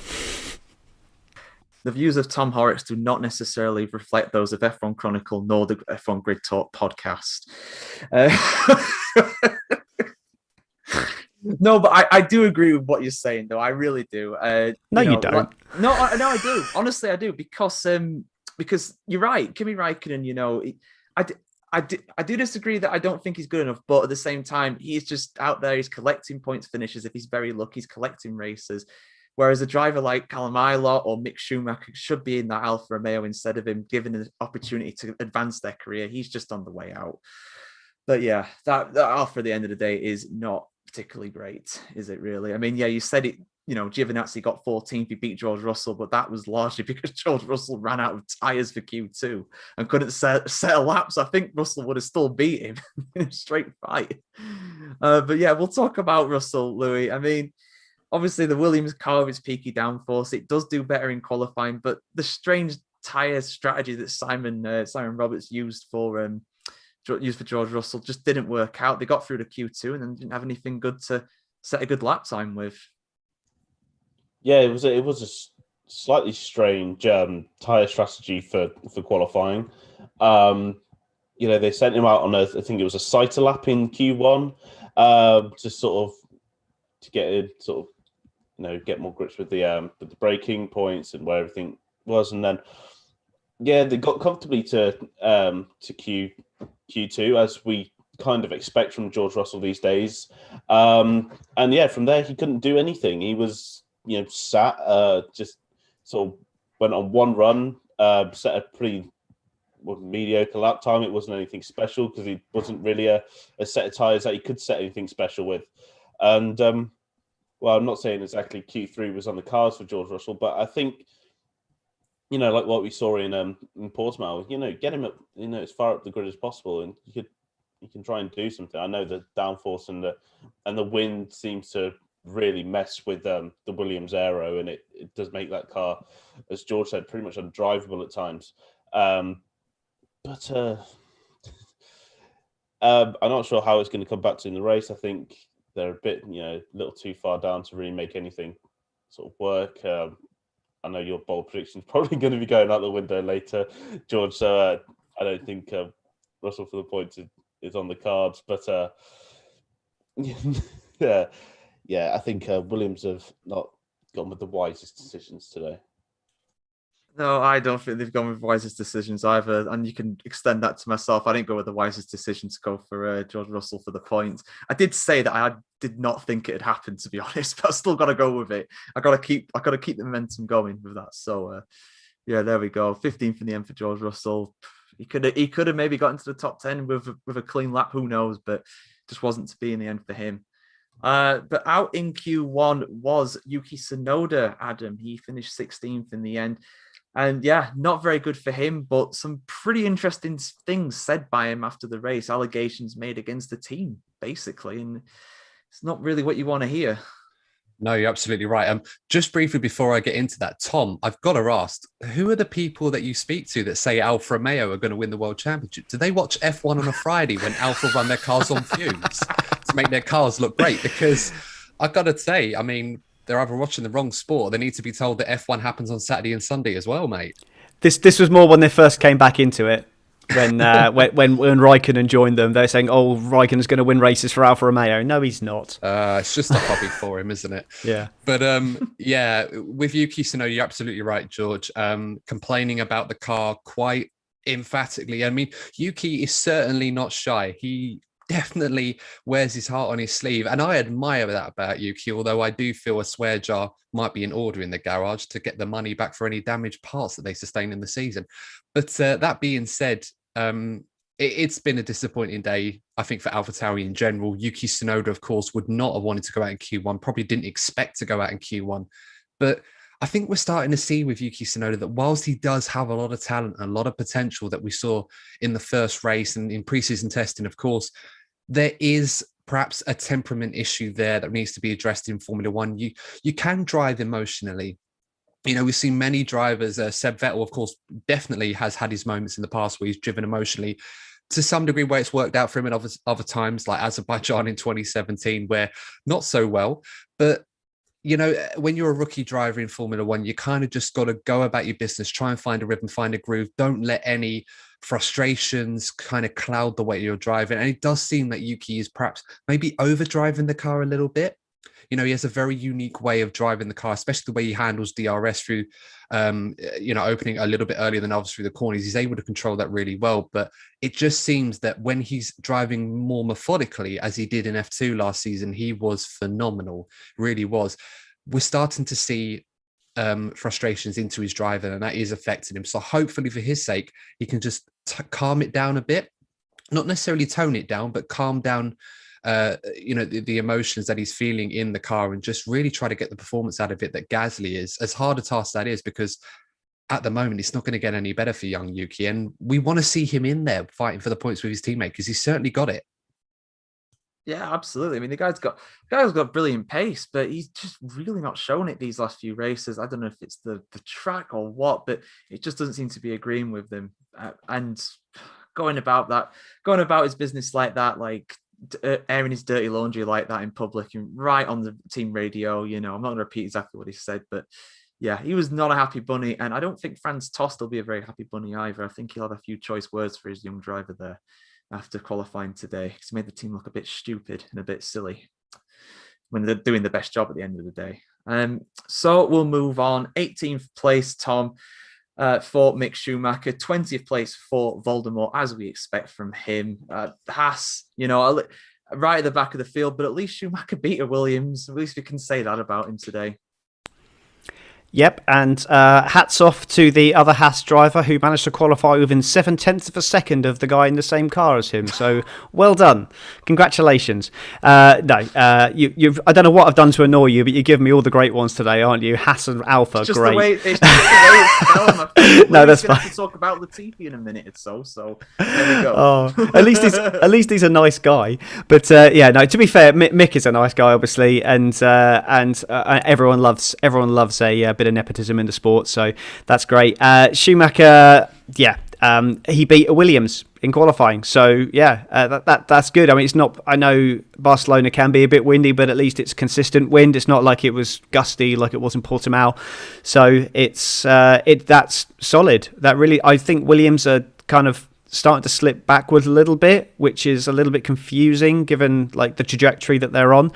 The views of Tom Horrox do not necessarily reflect those of F1 Chronicle nor the F1 Grid Talk podcast. No, but I do agree with what you're saying, though. I really do. No, you don't. No, I do. Honestly, I do, because you're right. Kimi Räikkönen, I do disagree that I don't think he's good enough, but at the same time, he's just out there. He's collecting points finishes. If he's very lucky, he's collecting races. Whereas a driver like Callum Ilott or Mick Schumacher should be in that Alfa Romeo instead of him given an opportunity to advance their career. He's just on the way out. But yeah, that Alfa at the end of the day is not particularly great, is it really? I mean, yeah, you said it. Giovinazzi got 14th. He beat George Russell, but that was largely because George Russell ran out of tyres for Q2 and couldn't set a lap. So I think Russell would have still beat him in a straight fight. But yeah, we'll talk about Russell, Louis. I mean, obviously the Williams car of its peaky downforce, it does do better in qualifying, but the strange tyre strategy that Simon Roberts used for George Russell just didn't work out. They got through to Q2 and then didn't have anything good to set a good lap time with. Yeah, it was a slightly strange tyre strategy for qualifying. They sent him out on I think it was a sighter lap in Q1, to get more grips with the braking points and where everything was, and then they got comfortably to Q2, as we kind of expect from George Russell these days. From there he couldn't do anything. He was sat, just sort of went on one run, set a pretty mediocre lap time. It wasn't anything special because he wasn't really a set of tyres that he could set anything special with. And I'm not saying exactly Q3 was on the cards for George Russell, but I think, like what we saw in Portimao, get him up, as far up the grid as possible, and you can try and do something. I know the downforce and the wind seems to really mess with the Williams aero, and it does make that car, as George said, pretty much undrivable at times. I'm not sure how it's going to come back to in the race. I think they're a bit, a little too far down to really make anything sort of work. I know your bold prediction is probably going to be going out the window later, George. So I don't think Russell for the points is on the cards. But I think Williams have not gone with the wisest decisions today. No, I don't think they've gone with wisest decisions either. And you can extend that to myself. I didn't go with the wisest decision to go for George Russell for the points. I did say that I did not think it had happened, to be honest, but I still got to go with it. I got to keep the momentum going with that. So, there we go. 15th in the end for George Russell. He could have maybe got into the top 10 with a clean lap. Who knows? But just wasn't to be in the end for him. But out in Q1 was Yuki Tsunoda, Adam. He finished 16th in the end. And yeah, not very good for him, but some pretty interesting things said by him after the race, allegations made against the team, basically. And it's not really what you want to hear. No, you're absolutely right. Just briefly before I get into that, Tom, I've got to ask, who are the people that you speak to that say Alfa Romeo are going to win the World Championship? Do they watch F1 on a Friday when Alfa run their cars on fumes to make their cars look great? Because I've got to say, I mean, they're either watching the wrong sport or they need to be told that F1 happens on Saturday and Sunday as well, mate. This was more when they first came back into it. When Raikkonen joined them, they're saying, "Oh, Raikkonen's going to win races for Alfa Romeo." No, he's not. It's just a hobby for him, isn't it? Yeah. But yeah, with Yuki Tsunoda, you're absolutely right, George. Complaining about the car quite emphatically. I mean, Yuki is certainly not shy. He definitely wears his heart on his sleeve, and I admire that about Yuki. Although I do feel a swear jar might be in order in the garage to get the money back for any damaged parts that they sustain in the season. But that being said, it's been a disappointing day, I think, for AlphaTauri in general. Yuki Tsunoda, of course, would not have wanted to go out in Q1, probably didn't expect to go out in Q1. But I think we're starting to see with Yuki Tsunoda that whilst he does have a lot of talent and a lot of potential that we saw in the first race and in preseason testing, of course, there is perhaps a temperament issue there that needs to be addressed in Formula One. You can drive emotionally. You know, we've seen many drivers, Seb Vettel, of course, definitely has had his moments in the past where he's driven emotionally to some degree where it's worked out for him, and other times like Azerbaijan in 2017 where not so well. But, you know, when you're a rookie driver in Formula One, you kind of just got to go about your business, try and find a rhythm, find a groove. Don't let any frustrations kind of cloud the way you're driving. And it does seem that Yuki is perhaps maybe overdriving the car a little bit. You know, he has a very unique way of driving the car, especially the way he handles DRS through, you know, opening a little bit earlier than others through the corners. He's able to control that really well. But it just seems that when he's driving more methodically, as he did in F2 last season, he was phenomenal, really was. We're starting to see frustrations into his driving, and that is affecting him. So hopefully for his sake, he can just calm it down a bit, not necessarily tone it down, but calm down you know, the emotions that he's feeling in the car and just really try to get the performance out of it that Gasly is. As hard a task that is, because at the moment it's not going to get any better for young Yuki, and we want to see him in there fighting for the points with his teammate because he's certainly got it. Yeah, absolutely. I mean, the guy's got brilliant pace, but he's just really not shown it these last few races. I don't know if it's the track or what, but it just doesn't seem to be agreeing with them. And going about his business like that, like airing his dirty laundry like that in public and right on the team radio. You know, I'm not going to repeat exactly what he said, but yeah, he was not a happy bunny. And I don't think Franz Tost will be a very happy bunny either. I think he'll have a few choice words for his young driver there after qualifying today, because he made the team look a bit stupid and a bit silly when they're doing the best job at the end of the day. So we'll move on. 18th place, Tom, for Mick Schumacher. 20th place for Voldemort, as we expect from him. Haas, you know, right at the back of the field, but at least Schumacher beat a Williams. At least we can say that about him today. Yep, and hats off to the other Haas driver who managed to qualify within 0.7 of a second of the guy in the same car as him. So well done, congratulations. I don't know what I've done to annoy you, but you give me all the great ones today, aren't you? Haas and Alpha, it's great. It's just the way it's spelled. No, that's fine. Have to talk about Latifi in a minute or so. So there we go. Oh, at least he's a nice guy. But yeah, no. To be fair, Mick is a nice guy, obviously, and everyone loves a bit of nepotism in the sport, so that's great. Schumacher, he beat a Williams in qualifying, so yeah, that's good. I mean, it's not. I know Barcelona can be a bit windy, but at least it's consistent wind. It's not like it was gusty like it was in Portimao, so that's solid. That really, I think Williams are kind of starting to slip backwards a little bit, which is a little bit confusing given like the trajectory that they're on.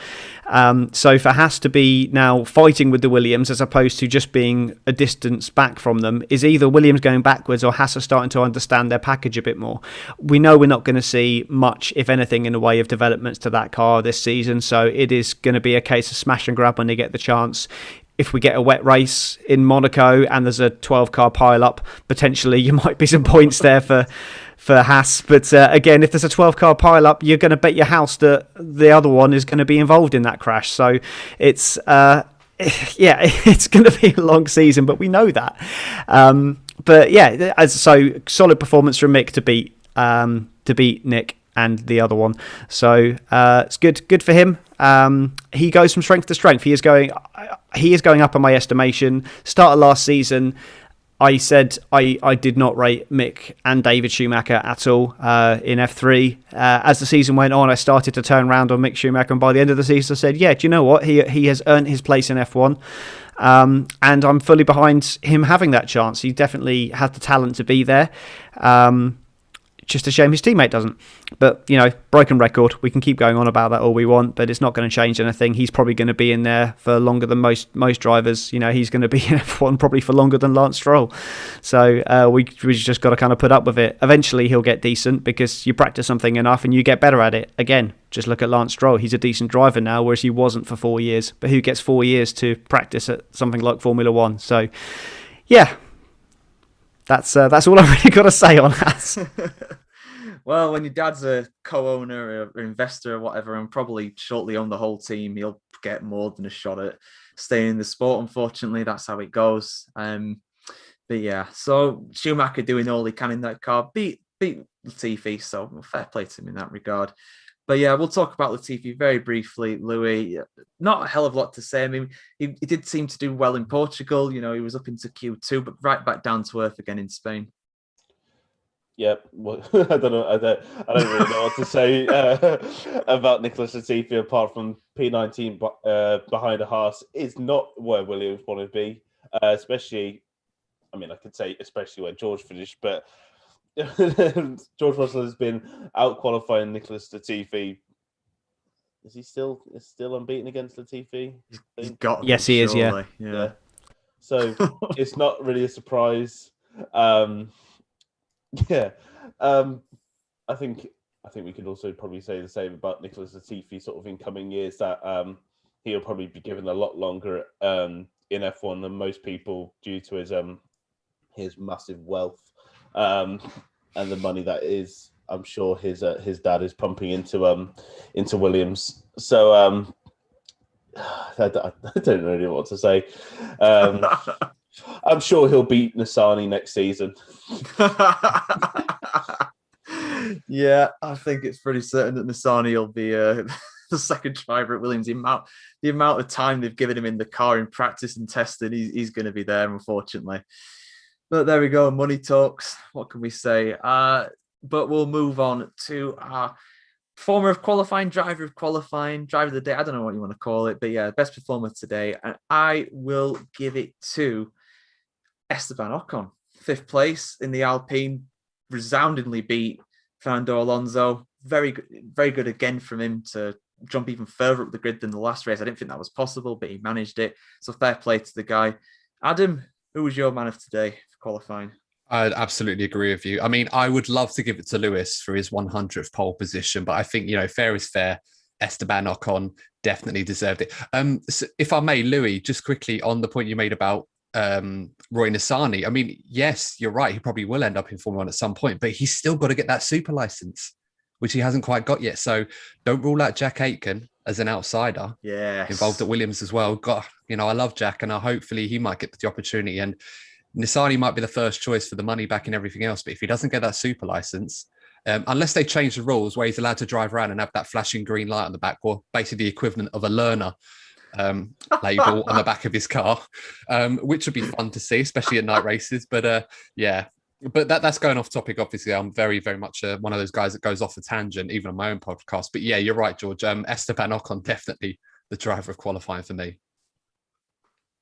So for Haas to be now fighting with the Williams as opposed to just being a distance back from them is either Williams going backwards or Haas are starting to understand their package a bit more. We know we're not going to see much, if anything, in the way of developments to that car this season, so it is going to be a case of smash and grab when they get the chance. If we get a wet race in Monaco and there's a 12-car pile-up, potentially you might be some points there for Haas. But again, if there's a 12-car pile-up, you're going to bet your house that the other one is going to be involved in that crash. So it's it's going to be a long season, but we know that. But yeah, so solid performance from Mick to beat Nick and the other one. So it's good for him. He goes from strength to strength. He is going up in my estimation. Start of last season, I said I did not rate Mick and David Schumacher at all in F3. As the season went on, I started to turn around on Mick Schumacher, and by the end of the season I said, yeah, do you know what? He has earned his place in F1. And I'm fully behind him having that chance. He definitely had the talent to be there. Just a shame his teammate doesn't. But, broken record. We can keep going on about that all we want, but it's not going to change anything. He's probably going to be in there for longer than most drivers. He's going to be in F1 probably for longer than Lance Stroll. So we just got to kind of put up with it. Eventually he'll get decent because you practice something enough and you get better at it. Again, just look at Lance Stroll. He's a decent driver now, whereas he wasn't for 4 years. But who gets 4 years to practice at something like Formula One? So, yeah. That's all I've really got to say on that. Well, when your dad's a co-owner or investor or whatever, and probably shortly own the whole team, he'll get more than a shot at staying in the sport. Unfortunately, that's how it goes. But yeah, so Schumacher doing all he can in that car, beat Latifi, so fair play to him in that regard. But yeah, we'll talk about Latifi very briefly, Louis. Not a hell of a lot to say. I mean, he did seem to do well in Portugal. He was up into Q2, but right back down to earth again in Spain. Yeah, well, I don't know. I don't really know what to say about Nicholas Latifi apart from P19 behind a Haas is not where Williams want to be. Especially, I mean, I could say especially where George finished, but George Russell has been out qualifying Nicholas Latifi. Is he still unbeaten against Latifi? He's got yes, he is. Yeah. So it's not really a surprise. I think we could also probably say the same about Nicholas Latifi sort of in coming years, that he'll probably be given a lot longer in F1 than most people due to his massive wealth and the money that is, I'm sure his dad is pumping into Williams. So I don't really know what to say. I'm sure he'll beat Nissany next season. Yeah, I think it's pretty certain that Nissany will be the second driver at Williams. The amount of time they've given him in the car in practice and testing, he's going to be there, unfortunately. But there we go, money talks. What can we say? But we'll move on to our performer of qualifying, driver of qualifying, driver of the day. I don't know what you want to call it, but yeah, best performer today. And I will give it to Esteban Ocon. 5th place in the Alpine, resoundingly beat Fernando Alonso. Very good again from him to jump even further up the grid than the last race. I didn't think that was possible, but he managed it. So fair play to the guy. Adam, who was your man of today for qualifying? I absolutely agree with you. I mean, I would love to give it to Lewis for his 100th pole position, but I think, fair is fair. Esteban Ocon definitely deserved it. So if I may, Louis, just quickly on the point you made about Roy Nissany. I mean, yes, you're right. He probably will end up in Formula One at some point, but he's still got to get that super license, which he hasn't quite got yet. So don't rule out Jack Aitken as an outsider. Yes. Involved at Williams as well. God, I love Jack, and hopefully he might get the opportunity. And Nissany might be the first choice for the money back and everything else. But if he doesn't get that super license, unless they change the rules where he's allowed to drive around and have that flashing green light on the back, or basically the equivalent of a learner label on the back of his car, which would be fun to see, especially at night races. But but that's going off topic. Obviously, I'm very, very much one of those guys that goes off a tangent, even on my own podcast. But yeah, you're right, George. Esteban Ocon, definitely the driver of qualifying for me.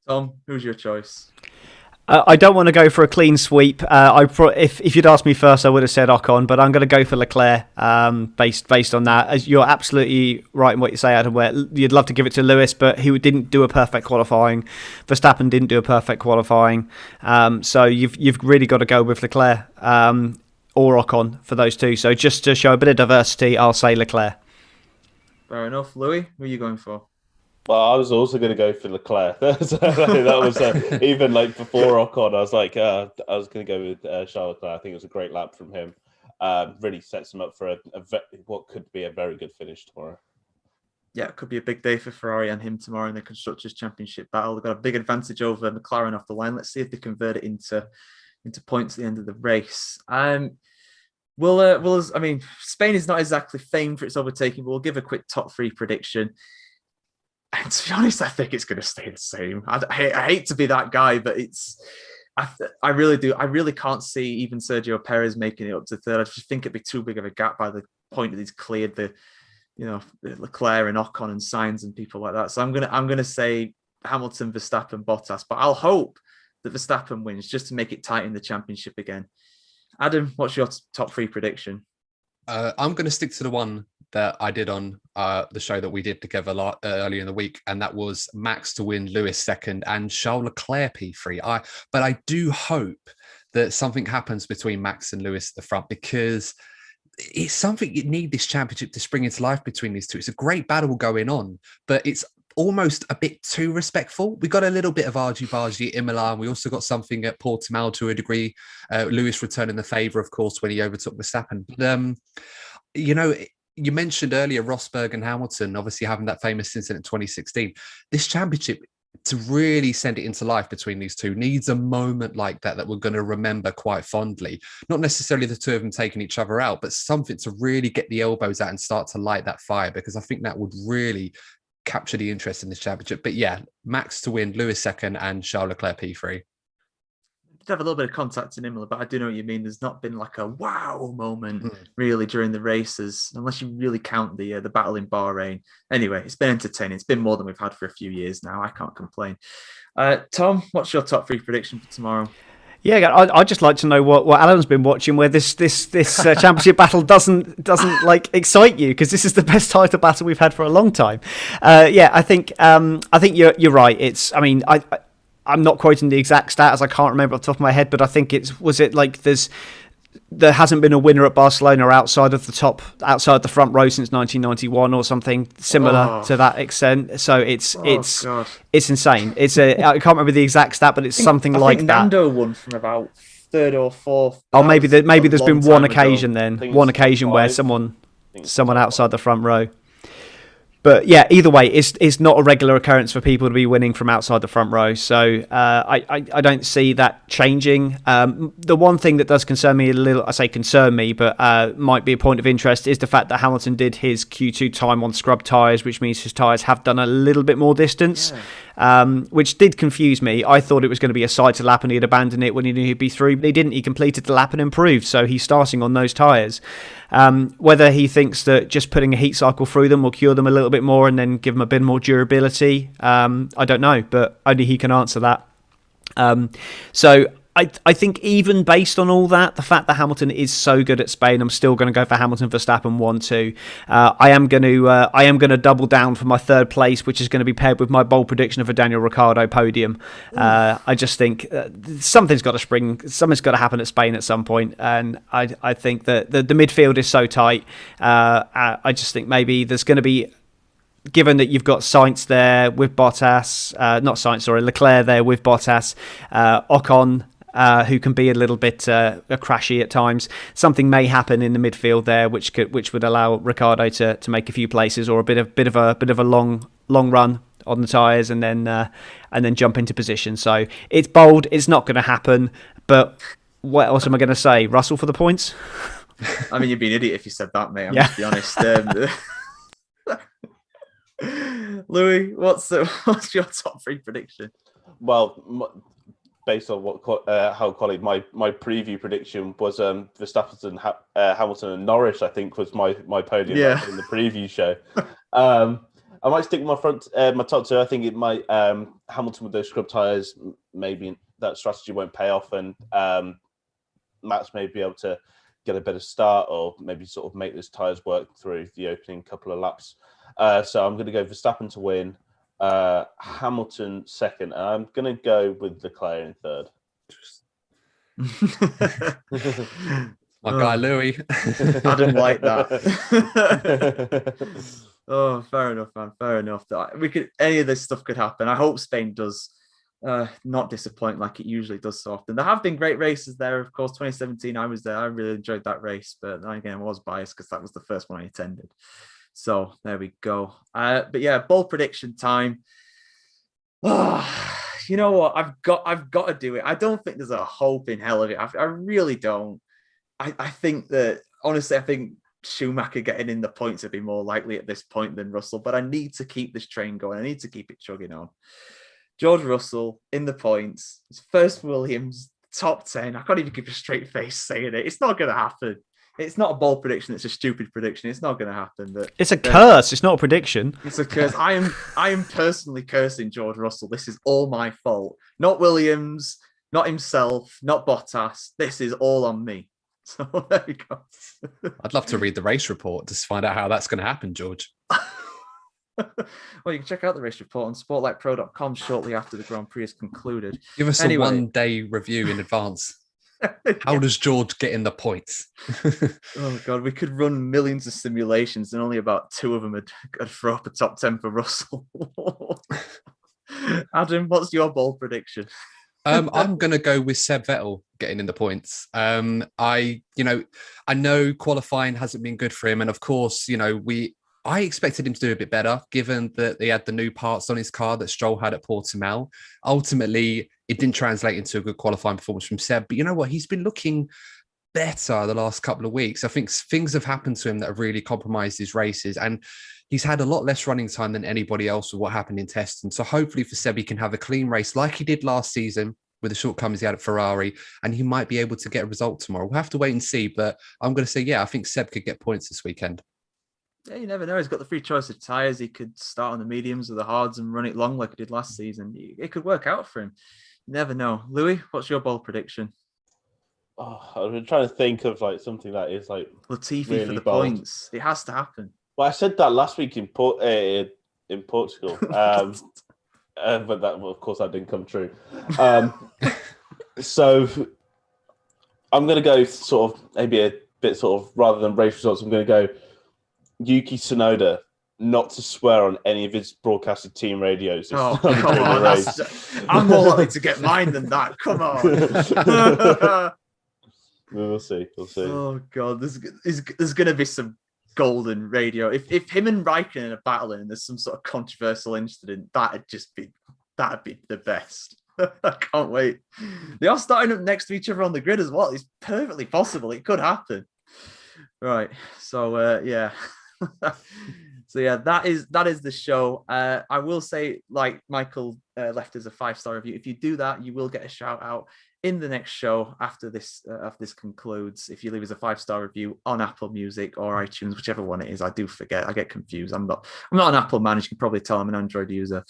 Tom, who's your choice? I don't want to go for a clean sweep. If you'd asked me first, I would have said Ocon, but I'm going to go for Leclerc based on that. As you're absolutely right in what you say, Adam, where you'd love to give it to Lewis, but he didn't do a perfect qualifying. Verstappen didn't do a perfect qualifying. So you've really got to go with Leclerc or Ocon for those two. So just to show a bit of diversity, I'll say Leclerc. Fair enough. Louis, who are you going for? Well, I was also going to go for Leclerc. That was even like before Ocon. I was like, I was going to go with Charles Leclerc. I think it was a great lap from him. really sets them up for what could be a very good finish tomorrow. Yeah, it could be a big day for Ferrari and him tomorrow in the Constructors' Championship battle. They've got a big advantage over McLaren off the line. Let's see if they convert it into points at the end of the race. I mean, Spain is not exactly famed for its overtaking, but we'll give a quick top 3 prediction. And to be honest, I think it's going to stay the same. I hate to be that guy, but I really do. I really can't see even Sergio Perez making it up to third. I just think it'd be too big of a gap by the point that he's cleared the Leclerc and Ocon and Sainz and people like that. So I'm gonna say Hamilton, Verstappen, Bottas, but I'll hope that Verstappen wins just to make it tight in the championship again. Adam, what's your top 3 prediction? I'm going to stick to the one that I did on the show that we did together earlier in the week, and that was Max to win, Lewis second, and Charles Leclerc P3. But I do hope that something happens between Max and Lewis at the front, because it's something you need this championship to spring into life between these two. It's a great battle going on, but it's almost a bit too respectful. We got a little bit of argy-bargy at Imola, and we also got something at Portimao to a degree. Lewis returning the favour, of course, when he overtook Verstappen. But, you mentioned earlier Rosberg and Hamilton obviously having that famous incident in 2016. This championship, to really send it into life between these two, needs a moment like that we're going to remember quite fondly. Not necessarily the two of them taking each other out, but something to really get the elbows out and start to light that fire, because I think that would really capture the interest in this championship. But yeah, Max to win, Lewis second, and Charles Leclerc P3. Have a little bit of contact in Imola, but I do know what you mean. There's not been like a wow moment really during the races, unless you really count the battle in Bahrain. Anyway, it's been entertaining. It's been more than we've had for a few years now. I can't complain. Tom, what's your top 3 prediction for tomorrow? Yeah, I'd just like to know what Alan's been watching, where this championship battle doesn't like excite you, because this is the best title battle we've had for a long time. I think you're right. I'm not quoting the exact stat, as I can't remember off the top of my head, but I think there hasn't been a winner at Barcelona outside the front row since 1991 or something similar to that extent. So it's insane. I can't remember the exact stat, but it's something like that. Nando won from about 3rd or 4th. Oh, maybe there's been one occasion where someone outside the front row. But yeah, either way, it's not a regular occurrence for people to be winning from outside the front row. So I don't see that changing. The one thing that does concern me a little, I say concern me, but might be a point of interest, is the fact that Hamilton did his Q2 time on scrub tyres, which means his tyres have done a little bit more distance, which did confuse me. I thought it was going to be a side to lap and he'd abandon it when he knew he'd be through, but he didn't. He completed the lap and improved, so he's starting on those tyres. Whether he thinks that just putting a heat cycle through them will cure them a little bit more and then give them a bit more durability, I don't know, but only he can answer that. So I think even based on all that, the fact that Hamilton is so good at Spain, I'm still going to go for Hamilton, Verstappen 1-2. I am going to double down for my 3rd place, which is going to be paired with my bold prediction of a Daniel Ricciardo podium. I just think something's got to happen at Spain at some point, and I think that the midfield is so tight. I just think maybe there's going to be, given that you've got Sainz there with Bottas, Leclerc there with Bottas, Ocon, who can be a little bit crashy at times. Something may happen in the midfield there, which would allow Ricardo to make a few places, or a bit of a long run on the tyres, and then jump into position. So it's bold. It's not going to happen. But what else am I going to say? Russell for the points. I mean, you'd be an idiot if you said that, mate. I'm just be honest. Louis, what's your top 3 prediction? Well, based on how Colin, my preview prediction was Verstappen, Hamilton, and Norris. I think was my podium in the preview show. I might stick with my top 2. I think it might Hamilton with those scrub tyres. Maybe that strategy won't pay off, and Max may be able to get a better start, or maybe sort of make those tyres work through the opening couple of laps. So I'm going to go Verstappen to win, Hamilton second, and I'm going to go with Leclerc in third. My guy Louis. I didn't like that. Oh, fair enough, man. Fair enough. Any of this stuff could happen. I hope Spain does not disappoint like it usually does so often. There have been great races there. Of course, 2017, I was there. I really enjoyed that race, but again, I was biased because that was the first one I attended. So there we go. But yeah, bold prediction time. You know what? I've got to do it. I don't think there's a hope in hell of it. I really don't. I think that, honestly, I think Schumacher getting in the points would be more likely at this point than Russell, but I need to keep this train going. I need to keep it chugging on. George Russell in the points, his first Williams, top 10. I can't even keep a straight face saying it. It's not going to happen. It's not a bold prediction. It's a stupid prediction. It's not going to happen. But it's a curse. It's not a prediction. It's a curse. I am personally cursing George Russell. This is all my fault. Not Williams, not himself, not Bottas. This is all on me. So there we go. I'd love to read the race report to find out how that's going to happen, George. Well, you can check out the race report on sportlightpro.com shortly after the Grand Prix is concluded. Give us a one-day review in advance. How does George get in the points? Oh, God, we could run millions of simulations and only about 2 of them would throw up a top 10 for Russell. Adam, what's your bold prediction? I'm going to go with Seb Vettel getting in the points. I know qualifying hasn't been good for him. And of course, I expected him to do a bit better, given that he had the new parts on his car that Stroll had at Portimao. Ultimately, it didn't translate into a good qualifying performance from Seb. But you know what? He's been looking better the last couple of weeks. I think things have happened to him that have really compromised his races. And he's had a lot less running time than anybody else with what happened in testing. So hopefully for Seb, he can have a clean race like he did last season with the shortcomings he had at Ferrari, and he might be able to get a result tomorrow. We'll have to wait and see. But I'm going to say, I think Seb could get points this weekend. Yeah, you never know. He's got the free choice of tyres. He could start on the mediums or the hards and run it long like he did last season. It could work out for him. You never know. Louis, what's your bold prediction? I've been trying to think of something that is Latifi really for the bold. Points. It has to happen. Well, I said that last week in Portugal, but of course that didn't come true. So I'm going to go sort of maybe a bit sort of rather than race results. I'm going to go Yuki Tsunoda not to swear on any of his broadcasted team radios. Oh, come on. I'm more likely to get mine than that. Come on. We'll see. Oh, God. There's going to be some golden radio. If him and Raikkonen are battling and there's some sort of controversial incident, that'd be the best. I can't wait. They are starting up next to each other on the grid as well. It's perfectly possible. It could happen. Right. So, yeah. So yeah, that is the show. I will say, like Michael left us a 5-star review. If you do that, you will get a shout out in the next show after this concludes. If you leave us a 5-star review on Apple Music or iTunes, whichever one it is, I do forget. I get confused. I'm not an Apple man. As you can probably tell, I'm an Android user.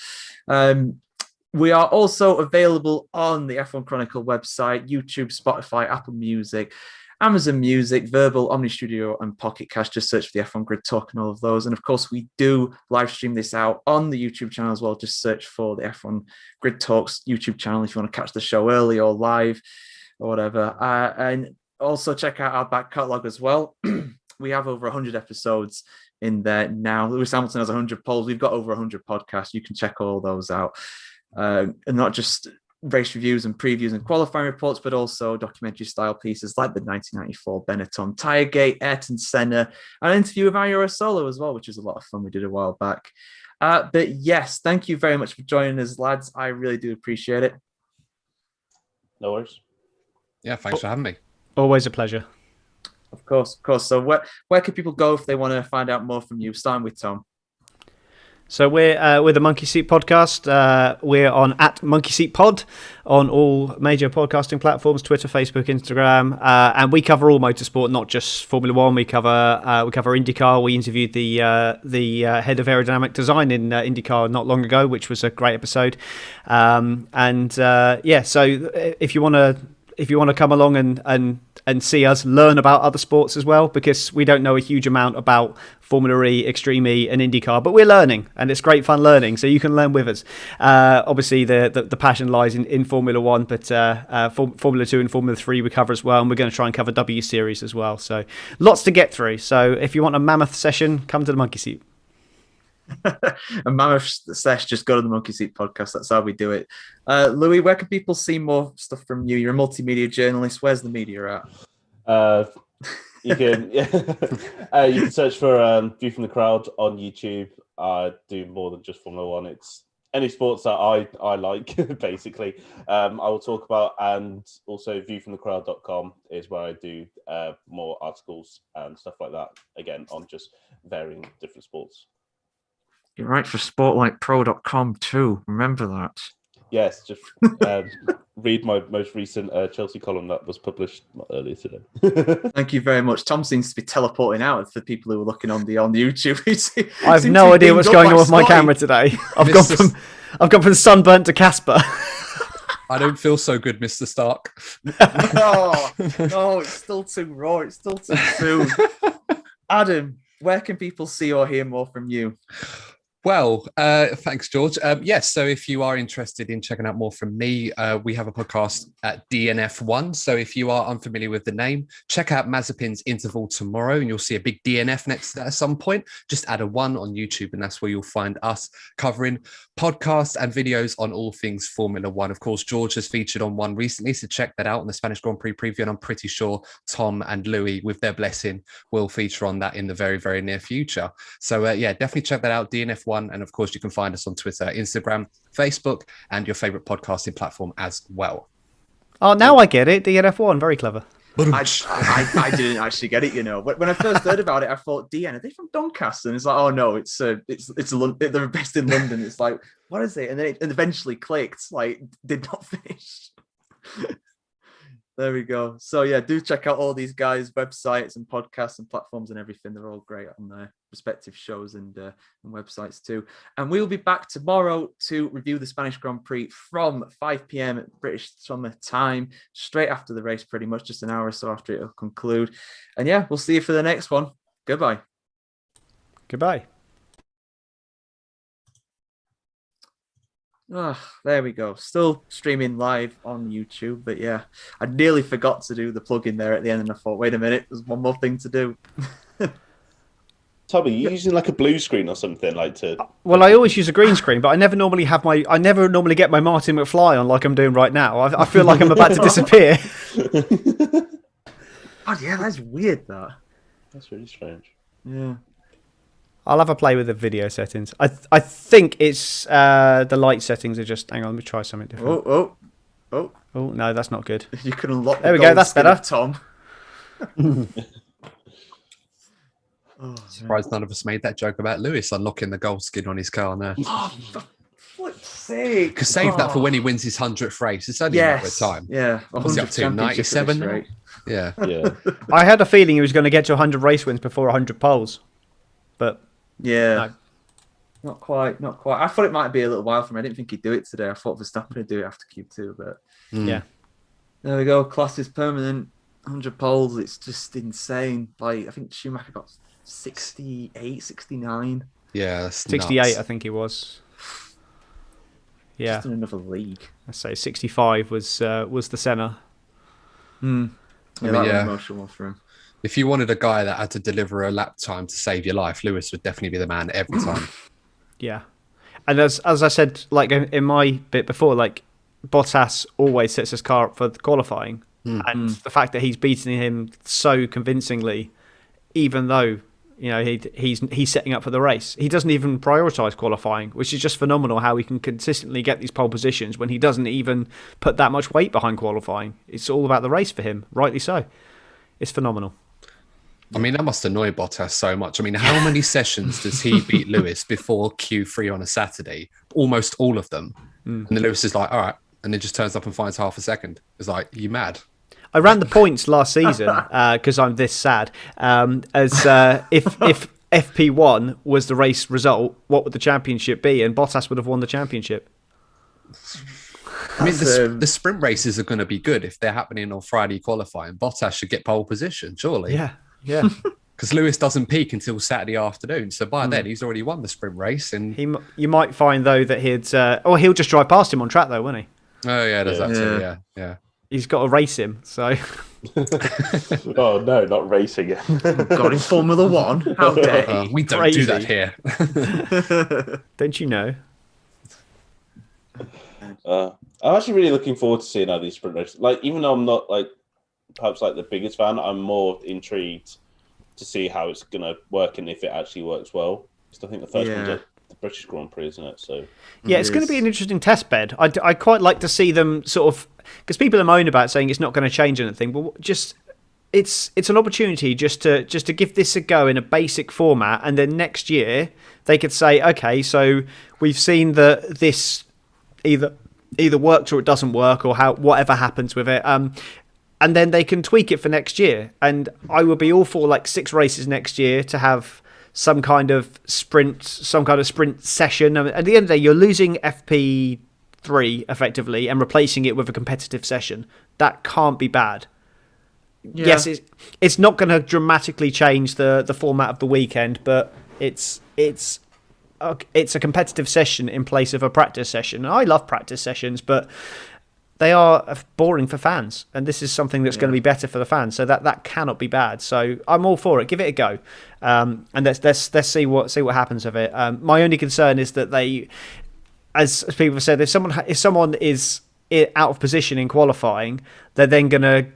We are also available on the F1 Chronicle website, YouTube, Spotify, Apple Music, Amazon Music, Verbal, Omni Studio, and Pocket Cast. Just search for the F1 Grid Talk and all of those. And of course, we do live stream this out on the YouTube channel as well. Just search for the F1 Grid Talks YouTube channel if you want to catch the show early or live or whatever. And also check out our back catalogue as well. We have over 100 episodes in there now. Lewis Hamilton has 100 polls. We've got over 100 podcasts. You can check all those out. And not just race reviews and previews and qualifying reports, but also documentary style pieces like the 1994 Benetton Tiregate, Ayrton Senna, and an interview with Mario Solo as well, which was a lot of fun. We did a while back. But yes, thank you very much for joining us, lads. I really do appreciate it. No worries. Yeah, thanks for having me. Always a pleasure. Of course. So where can people go if they want to find out more from you? Starting with Tom. So we're the MonkeySeat Podcast. We're on @MonkeySeatPod on all major podcasting platforms: Twitter, Facebook, Instagram, and we cover all motorsport, not just Formula One. We cover IndyCar. We interviewed the head of aerodynamic design in IndyCar not long ago, which was a great episode. So if you want to come along and see us learn about other sports as well, because we don't know a huge amount about Formula E, Extreme E and IndyCar, but we're learning and it's great fun learning, so you can learn with us. Obviously the passion lies in Formula 1, but Formula 2 and Formula 3 we cover as well, and we're going to try and cover W Series as well, so lots to get through. So if you want a mammoth session, come to the Monkey Seat. A mammoth sesh, just go to the Monkey Seat Podcast. That's how we do it. Louis, where can people see more stuff from you? You're a multimedia journalist. Where's the media at? You can you can search for View from the Crowd on YouTube. I do more than just Formula One. It's any sports that I like, basically. I will talk about, and also viewfromthecrowd.com is where I do more articles and stuff like that, again, on just varying different sports. You write for sportlightpro.com too. Remember that. Yes, just read my most recent Chelsea column that was published earlier today. Thank you very much. Tom seems to be teleporting out for people who are looking on YouTube. I have no idea what's going on with my camera today. I've gone from sunburnt to Casper. I don't feel so good, Mr. Stark. No, it's still too raw. It's still too soon. Adam, where can people see or hear more from you? Well, thanks, George. Yes, so if you are interested in checking out more from me, we have a podcast at DNF1. So if you are unfamiliar with the name, check out Mazepin's interval tomorrow and you'll see a big DNF next to that at some point. Just add a 1 on YouTube and that's where you'll find us covering podcasts and videos on all things Formula One. Of course, George has featured on one recently, so check that out on the Spanish Grand Prix preview. And I'm pretty sure Tom and Louis, with their blessing, will feature on that in the very, very near future. So yeah, definitely check that out, DNF1. And of course, you can find us on Twitter, Instagram, Facebook, and your favorite podcasting platform as well. Oh, now I get it. DNF1, very clever. I didn't actually get it, you know. When I first heard about it, I thought, DN, are they from Doncaster? And it's like, oh no, it's they're based in London. It's like, what is it? And then it eventually clicked. Like, did not finish. There we go. So yeah, do check out all these guys' websites and podcasts and platforms and everything. They're all great on their respective shows and websites too. And we'll be back tomorrow to review the Spanish Grand Prix from 5 p.m. at British Summer Time, straight after the race, pretty much just an hour or so after it'll conclude. And yeah, we'll see you for the next one. Goodbye. Goodbye. Oh, there we go. Still streaming live on YouTube, but yeah, I nearly forgot to do the plug-in there at the end, and I thought, wait a minute, there's one more thing to do. Tommy, you using like a blue screen or something like to? Well, I always use a green screen, but I never normally get my Martin McFly on like I'm doing right now. I feel like I'm about to disappear. Oh yeah, that's weird. That's really strange. Yeah. I'll have a play with the video settings. I think it's the light settings are just. Hang on, let me try something different. Oh, no, that's not good. You can unlock. There we go. That's better, Tom. Surprised none of us made that joke about Lewis unlocking the gold skin on his car now. Oh, for flip's sake! Because save that for when he wins his 100th race. It's only a matter of time. Yeah, what's he up to? 97 now? Yeah. I had a feeling he was going to get to 100 race wins before 100 poles, but yeah, no. Not quite. I thought it might be a little while for him. I didn't think he'd do it today. I thought Verstappen would do it after Q2, but yeah. There we go. Class is permanent. 100 poles. It's just insane. Like, I think Schumacher got 68, 69. Yeah, 68, nuts. I think he was. Yeah. Just in another league. I say 65 was the Senna. Yeah, that was an emotional one for him. If you wanted a guy that had to deliver a lap time to save your life, Lewis would definitely be the man every time. Yeah. And as I said, like in my bit before, like Bottas always sets his car up for qualifying. And the fact that he's beating him so convincingly, even though, you know, he's setting up for the race. He doesn't even prioritise qualifying, which is just phenomenal how he can consistently get these pole positions when he doesn't even put that much weight behind qualifying. It's all about the race for him, rightly so. It's phenomenal. I mean, that must annoy Bottas so much. I mean, how many sessions does he beat Lewis before Q3 on a Saturday? Almost all of them. And then Lewis is like, all right. And then just turns up and finds half a second. It's like, you mad? I ran the points last season because I'm this sad. If FP1 was the race result, what would the championship be? And Bottas would have won the championship. I mean, the sprint races are going to be good if they're happening on Friday qualifying. Bottas should get pole position, surely. Yeah. Because Lewis doesn't peak until Saturday afternoon. So by then, he's already won the sprint race. And you might find, though, that he'll just drive past him on track, though, won't he? Oh, yeah, there's that too, yeah. He's got to race him, so... Oh no, not racing. God, in Formula One? How dare he? We don't do that here. Don't you know? I'm actually really looking forward to seeing how these sprint races. Like, even though I'm not perhaps the biggest fan, I'm more intrigued to see how it's going to work and if it actually works well. Because I think the first one's at the British Grand Prix, isn't it? So yeah, it's going to be an interesting test bed. I quite like to see them sort of, because people are moaning about saying it's not going to change anything, but just it's an opportunity just to give this a go in a basic format, and then next year they could say, okay, so we've seen that this either works or it doesn't work, or whatever happens with it. And then they can tweak it for next year. And I would be all for 6 races next year to have some kind of sprint session. At the end of the day, you're losing FP3 effectively and replacing it with a competitive session. That can't be bad. Yeah. Yes, it's not going to dramatically change the format of the weekend, but it's a competitive session in place of a practice session. I love practice sessions, but they are boring for fans, and this is something that's going to be better for the fans. So that cannot be bad. So I'm all for it. Give it a go, and let's see what happens of it. My only concern is that they, as people have said, if someone is out of position in qualifying, they're then going to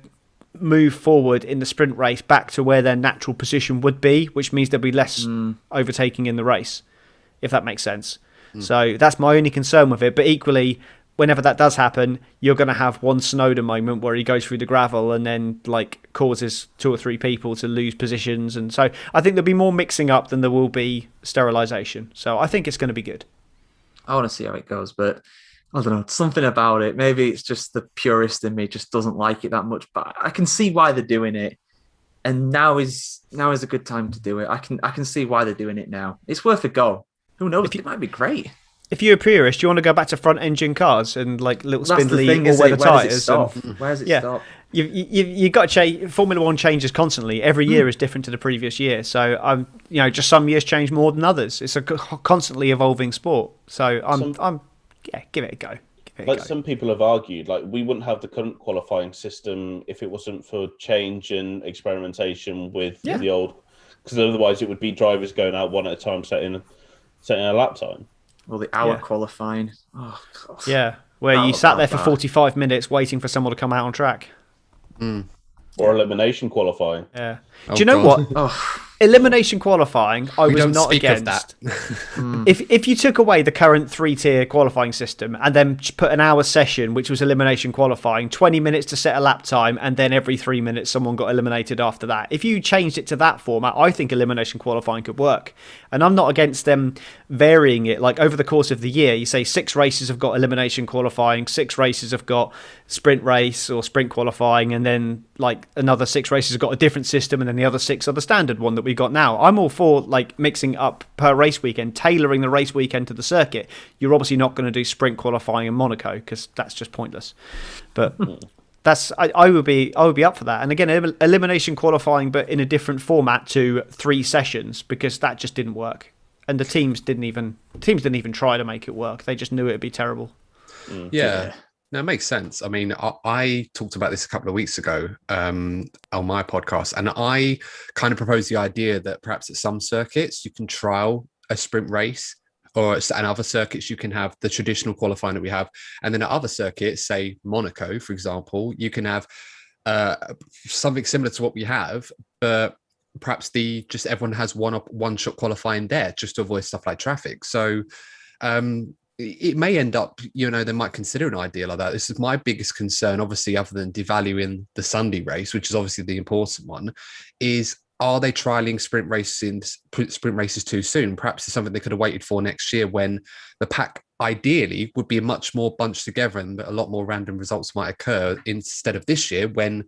move forward in the sprint race back to where their natural position would be, which means there'll be less overtaking in the race, if that makes sense. So that's my only concern with it. But equally, whenever that does happen, you're going to have one Snowden moment where he goes through the gravel and then causes 2 or 3 people to lose positions. And so I think there'll be more mixing up than there will be sterilisation. So I think it's going to be good. I want to see how it goes, but I don't know, something about it. Maybe it's just the purist in me just doesn't like it that much, but I can see why they're doing it. And now is a good time to do it. I can see why they're doing it now. It's worth a go. Who knows? It might be great. If you're a purist, do you want to go back to front engine cars and little spindly all-weather tyres? Where does it stop? You got to change. Formula One changes constantly. Every year is different to the previous year. So just some years change more than others. It's a constantly evolving sport. So give it a go. Some people have argued, we wouldn't have the current qualifying system if it wasn't for change and experimentation with the old, because otherwise it would be drivers going out one at a time setting a lap time. Or the hour qualifying. Oh, God. Yeah, where you sat there for 45 minutes waiting for someone to come out on track. Or elimination qualifying. Yeah. Do you know what? Elimination qualifying, I was not against. If you took away the current 3-tier qualifying system and then put an hour session, which was elimination qualifying, 20 minutes to set a lap time, and then every 3 minutes someone got eliminated after that. If you changed it to that format, I think elimination qualifying could work. And I'm not against them varying it. Over the course of the year, you say 6 races have got elimination qualifying, 6 races have got sprint race or sprint qualifying, and then another 6 races have got a different system, and then the other 6 are the standard one that we got now. I'm all for mixing up per race weekend, tailoring the race weekend to the circuit. You're obviously not going to do sprint qualifying in Monaco because that's just pointless. But I would be up for that. And again, elimination qualifying, but in a different format to 3 sessions, because that just didn't work. And the teams didn't even try to make it work. They just knew it'd be terrible. Yeah. No, it makes sense. I mean, I talked about this a couple of weeks ago on my podcast, and I kind of proposed the idea that perhaps at some circuits you can trial a sprint race, or at other circuits you can have the traditional qualifying that we have, and then at other circuits, say Monaco, for example, you can have something similar to what we have, but perhaps everyone has one shot qualifying there just to avoid stuff like traffic. So it may end up, they might consider an idea like that. This is my biggest concern, obviously, other than devaluing the Sunday race, which is obviously the important one, is are they trialing sprint races too soon? Perhaps it's something they could have waited for next year, when the pack ideally would be much more bunched together and a lot more random results might occur, instead of this year when,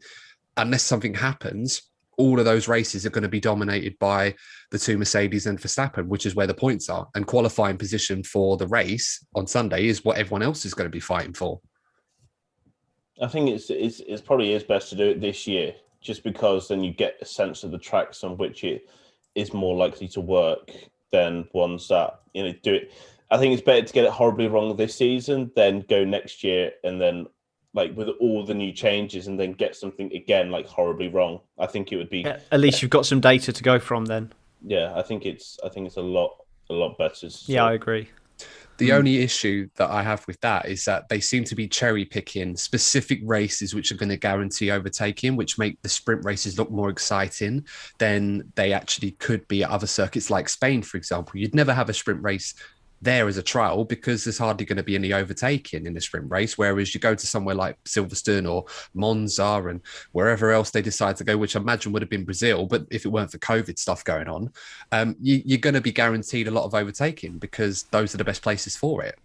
unless something happens, all of those races are going to be dominated by the 2 Mercedes and Verstappen, which is where the points are. And qualifying position for the race on Sunday is what everyone else is going to be fighting for. I think it's probably is best to do it this year, just because then you get a sense of the tracks on which it is more likely to work than ones that do it. I think it's better to get it horribly wrong this season than go next year and then like with all the new changes and then get something again like horribly wrong. I think it would be at least you've got some data to go from then. Yeah, I think it's a lot better. So. Yeah, I agree. The only issue that I have with that is that they seem to be cherry picking specific races which are going to guarantee overtaking, which make the sprint races look more exciting than they actually could be at other circuits like Spain, for example. You'd never have a sprint race there as a trial because there's hardly going to be any overtaking in the sprint race. Whereas you go to somewhere like Silverstone or Monza and wherever else they decide to go, which I imagine would have been Brazil, but if it weren't for COVID stuff going on, you're going to be guaranteed a lot of overtaking because those are the best places for it.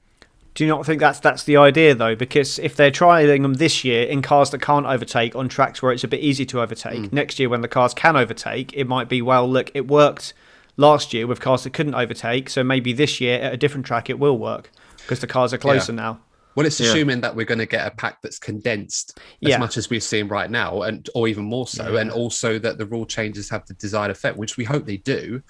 Do you not think that's the idea though? Because if they're trialing them this year in cars that can't overtake on tracks where it's a bit easy to overtake, next year when the cars can overtake, it might be, well, look, it worked last year with cars that couldn't overtake, so maybe this year at a different track it will work because the cars are closer now. Well, it's assuming that we're going to get a pack that's condensed as much as we're seeing right now, or even more so, and also that the rule changes have the desired effect, which we hope they do,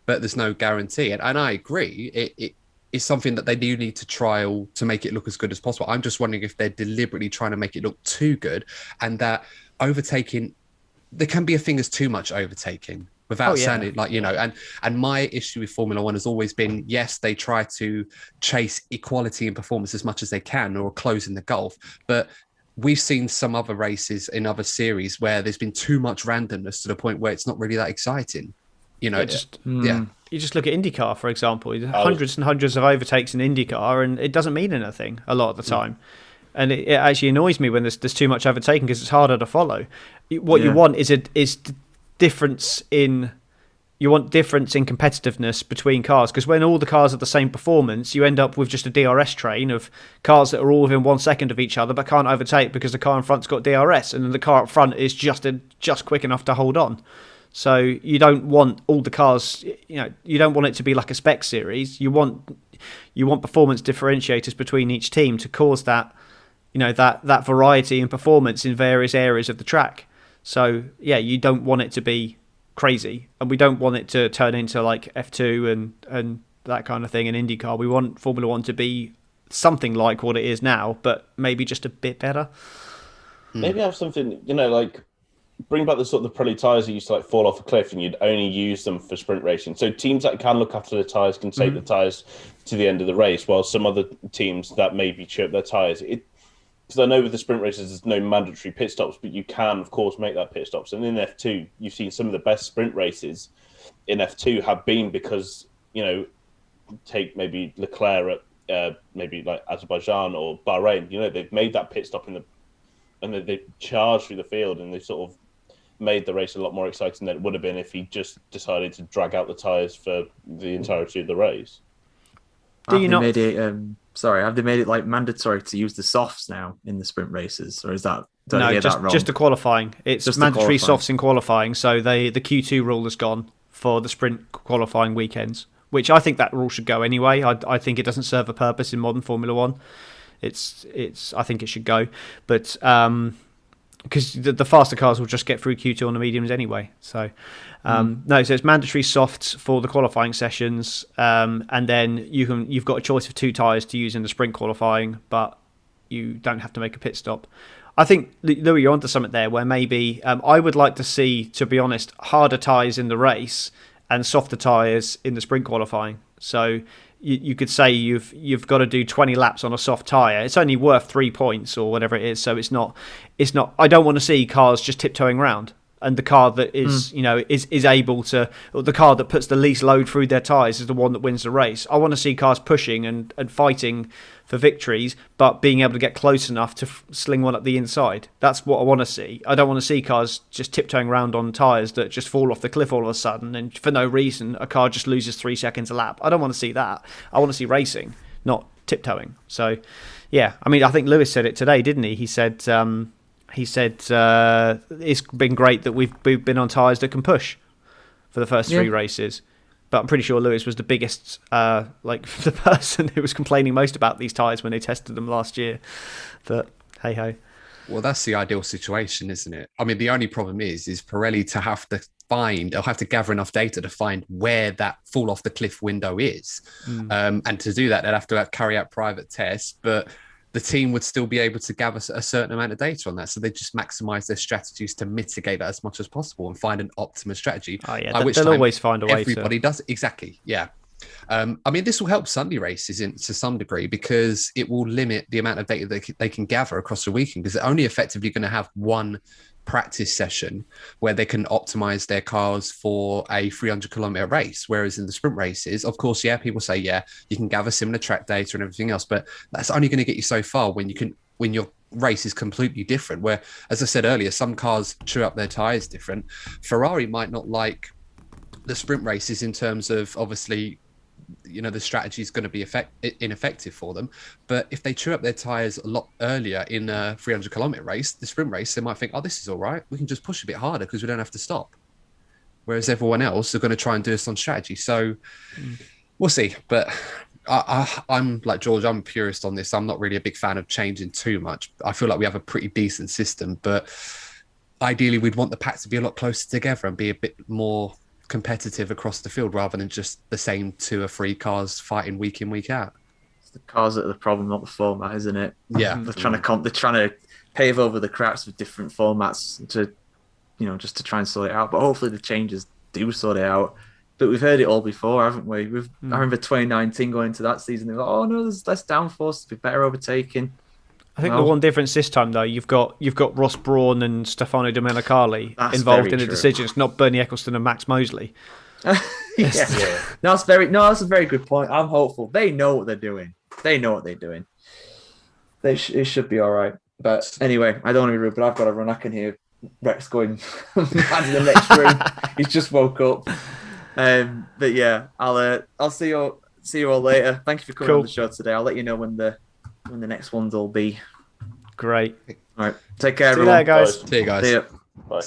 but there's no guarantee. And I agree, it is something that they do need to trial to make it look as good as possible. I'm just wondering if they're deliberately trying to make it look too good, and that overtaking, there can be a thing as too much overtaking. Without sounding like, and my issue with Formula One has always been, yes, they try to chase equality in performance as much as they can or closing the gulf. But we've seen some other races in other series where there's been too much randomness to the point where it's not really that exciting. You just look at IndyCar, for example. Hundreds and hundreds of overtakes in IndyCar, and it doesn't mean anything a lot of the time. And it actually annoys me when there's too much overtaking because it's harder to follow. What you want is difference in competitiveness between cars, because when all the cars are the same performance, you end up with just a DRS train of cars that are all within 1 second of each other but can't overtake because the car in front's got DRS and then the car up front is just quick enough to hold on. So you don't want all the cars, you don't want it to be like a spec series. You want performance differentiators between each team to cause that that variety in performance in various areas of the track. So, you don't want it to be crazy, and we don't want it to turn into like F2 and that kind of thing in IndyCar. We want Formula One to be something like what it is now, but maybe just a bit better. Maybe have something, like bring back the sort of the Pirelli tyres that used to like fall off a cliff and you'd only use them for sprint racing. So teams that can look after the tyres can take the tyres to the end of the race, while some other teams that maybe chip their tyres. Because I know with the sprint races, there's no mandatory pit stops, but you can, of course, make that pit stops. And in F2, you've seen some of the best sprint races in F2 have been because, take maybe Leclerc at maybe like Azerbaijan or Bahrain, they've made that pit stop and they've charged through the field, and they've sort of made the race a lot more exciting than it would have been if he just decided to drag out the tyres for the entirety of the race. Have they made it like mandatory to use the softs now in the sprint races, or is that just the qualifying? It's just mandatory softs in qualifying. So the Q2 rule has gone for the sprint qualifying weekends, which I think that rule should go anyway. I think it doesn't serve a purpose in modern Formula One. I think it should go, but because the faster cars will just get through Q2 on the mediums anyway. So so it's mandatory softs for the qualifying sessions, and then you've got a choice of 2 tyres to use in the sprint qualifying, but you don't have to make a pit stop. I think, Louis, you're onto something there where maybe I would like to see, to be honest, harder tyres in the race and softer tyres in the sprint qualifying. So you could say you've got to do 20 laps on a soft tyre. It's only worth 3 points or whatever it is. So it's not. I don't want to see cars just tiptoeing around. And the car that is able to, or the car that puts the least load through their tyres is the one that wins the race. I want to see cars pushing and fighting for victories, but being able to get close enough to sling one up the inside. That's what I want to see. I don't want to see cars just tiptoeing around on tyres that just fall off the cliff all of a sudden, and for no reason a car just loses 3 seconds a lap. I don't want to see that. I want to see racing, not tiptoeing. So, I think Lewis said it today, didn't he? He said it's been great that we've been on tyres that can push for the first 3 races. But I'm pretty sure Lewis was the biggest, the person who was complaining most about these tyres when they tested them last year. But hey-ho. Well, that's the ideal situation, isn't it? I mean, the only problem is Pirelli to have to gather enough data to find where that fall off the cliff window is. And to do that, they'd have to carry out private tests. But the team would still be able to gather a certain amount of data on that. So they just maximize their strategies to mitigate that as much as possible and find an optimum strategy. Oh yeah, they'll always find a way. Everybody does exactly. Yeah. I mean, this will help Sunday races to some degree because it will limit the amount of data they can gather across the weekend, because they're only effectively going to have one practice session where they can optimize their cars for a 300-kilometer race. Whereas in the sprint races, of course, yeah, people say, yeah, you can gather similar track data and everything else, but that's only going to get you so far when your race is completely different. Where, as I said earlier, some cars chew up their tires different. Ferrari might not like the sprint races in terms of, obviously, the strategy is going to be ineffective for them. But if they chew up their tires a lot earlier in a 300-kilometer race, the sprint race, they might think, oh, this is all right. We can just push a bit harder because we don't have to stop. Whereas everyone else are going to try and do this on strategy. So we'll see. But I'm like George, I'm a purist on this. I'm not really a big fan of changing too much. I feel like we have a pretty decent system, but ideally we'd want the pack to be a lot closer together and be a bit more competitive across the field rather than just the same 2 or 3 cars fighting week in, week out. It's the cars that are the problem, not the format, isn't it? Yeah. They're trying to pave over the cracks with different formats to, just to try and sort it out. But hopefully the changes do sort it out. But we've heard it all before, haven't we? I remember 2019 going into that season, they were like, oh no, there's less downforce, to be better overtaking. I think the one difference this time, though, you've got Ross Brawn and Stefano Domenicali involved in the decision. It's not Bernie Eccleston and Max Mosley. Yeah. That's a very good point. I'm hopeful. They know what they're doing. It should be all right. But anyway, I don't want to be rude, but I've got to run. I can hear Rex going mad in the next room. He's just woke up. But yeah, I'll see you all later. Thank you for coming on the show today. I'll let you know when the next ones will be. Great. All right. Take care, everyone. See you later, guys. See you guys. See ya. Bye.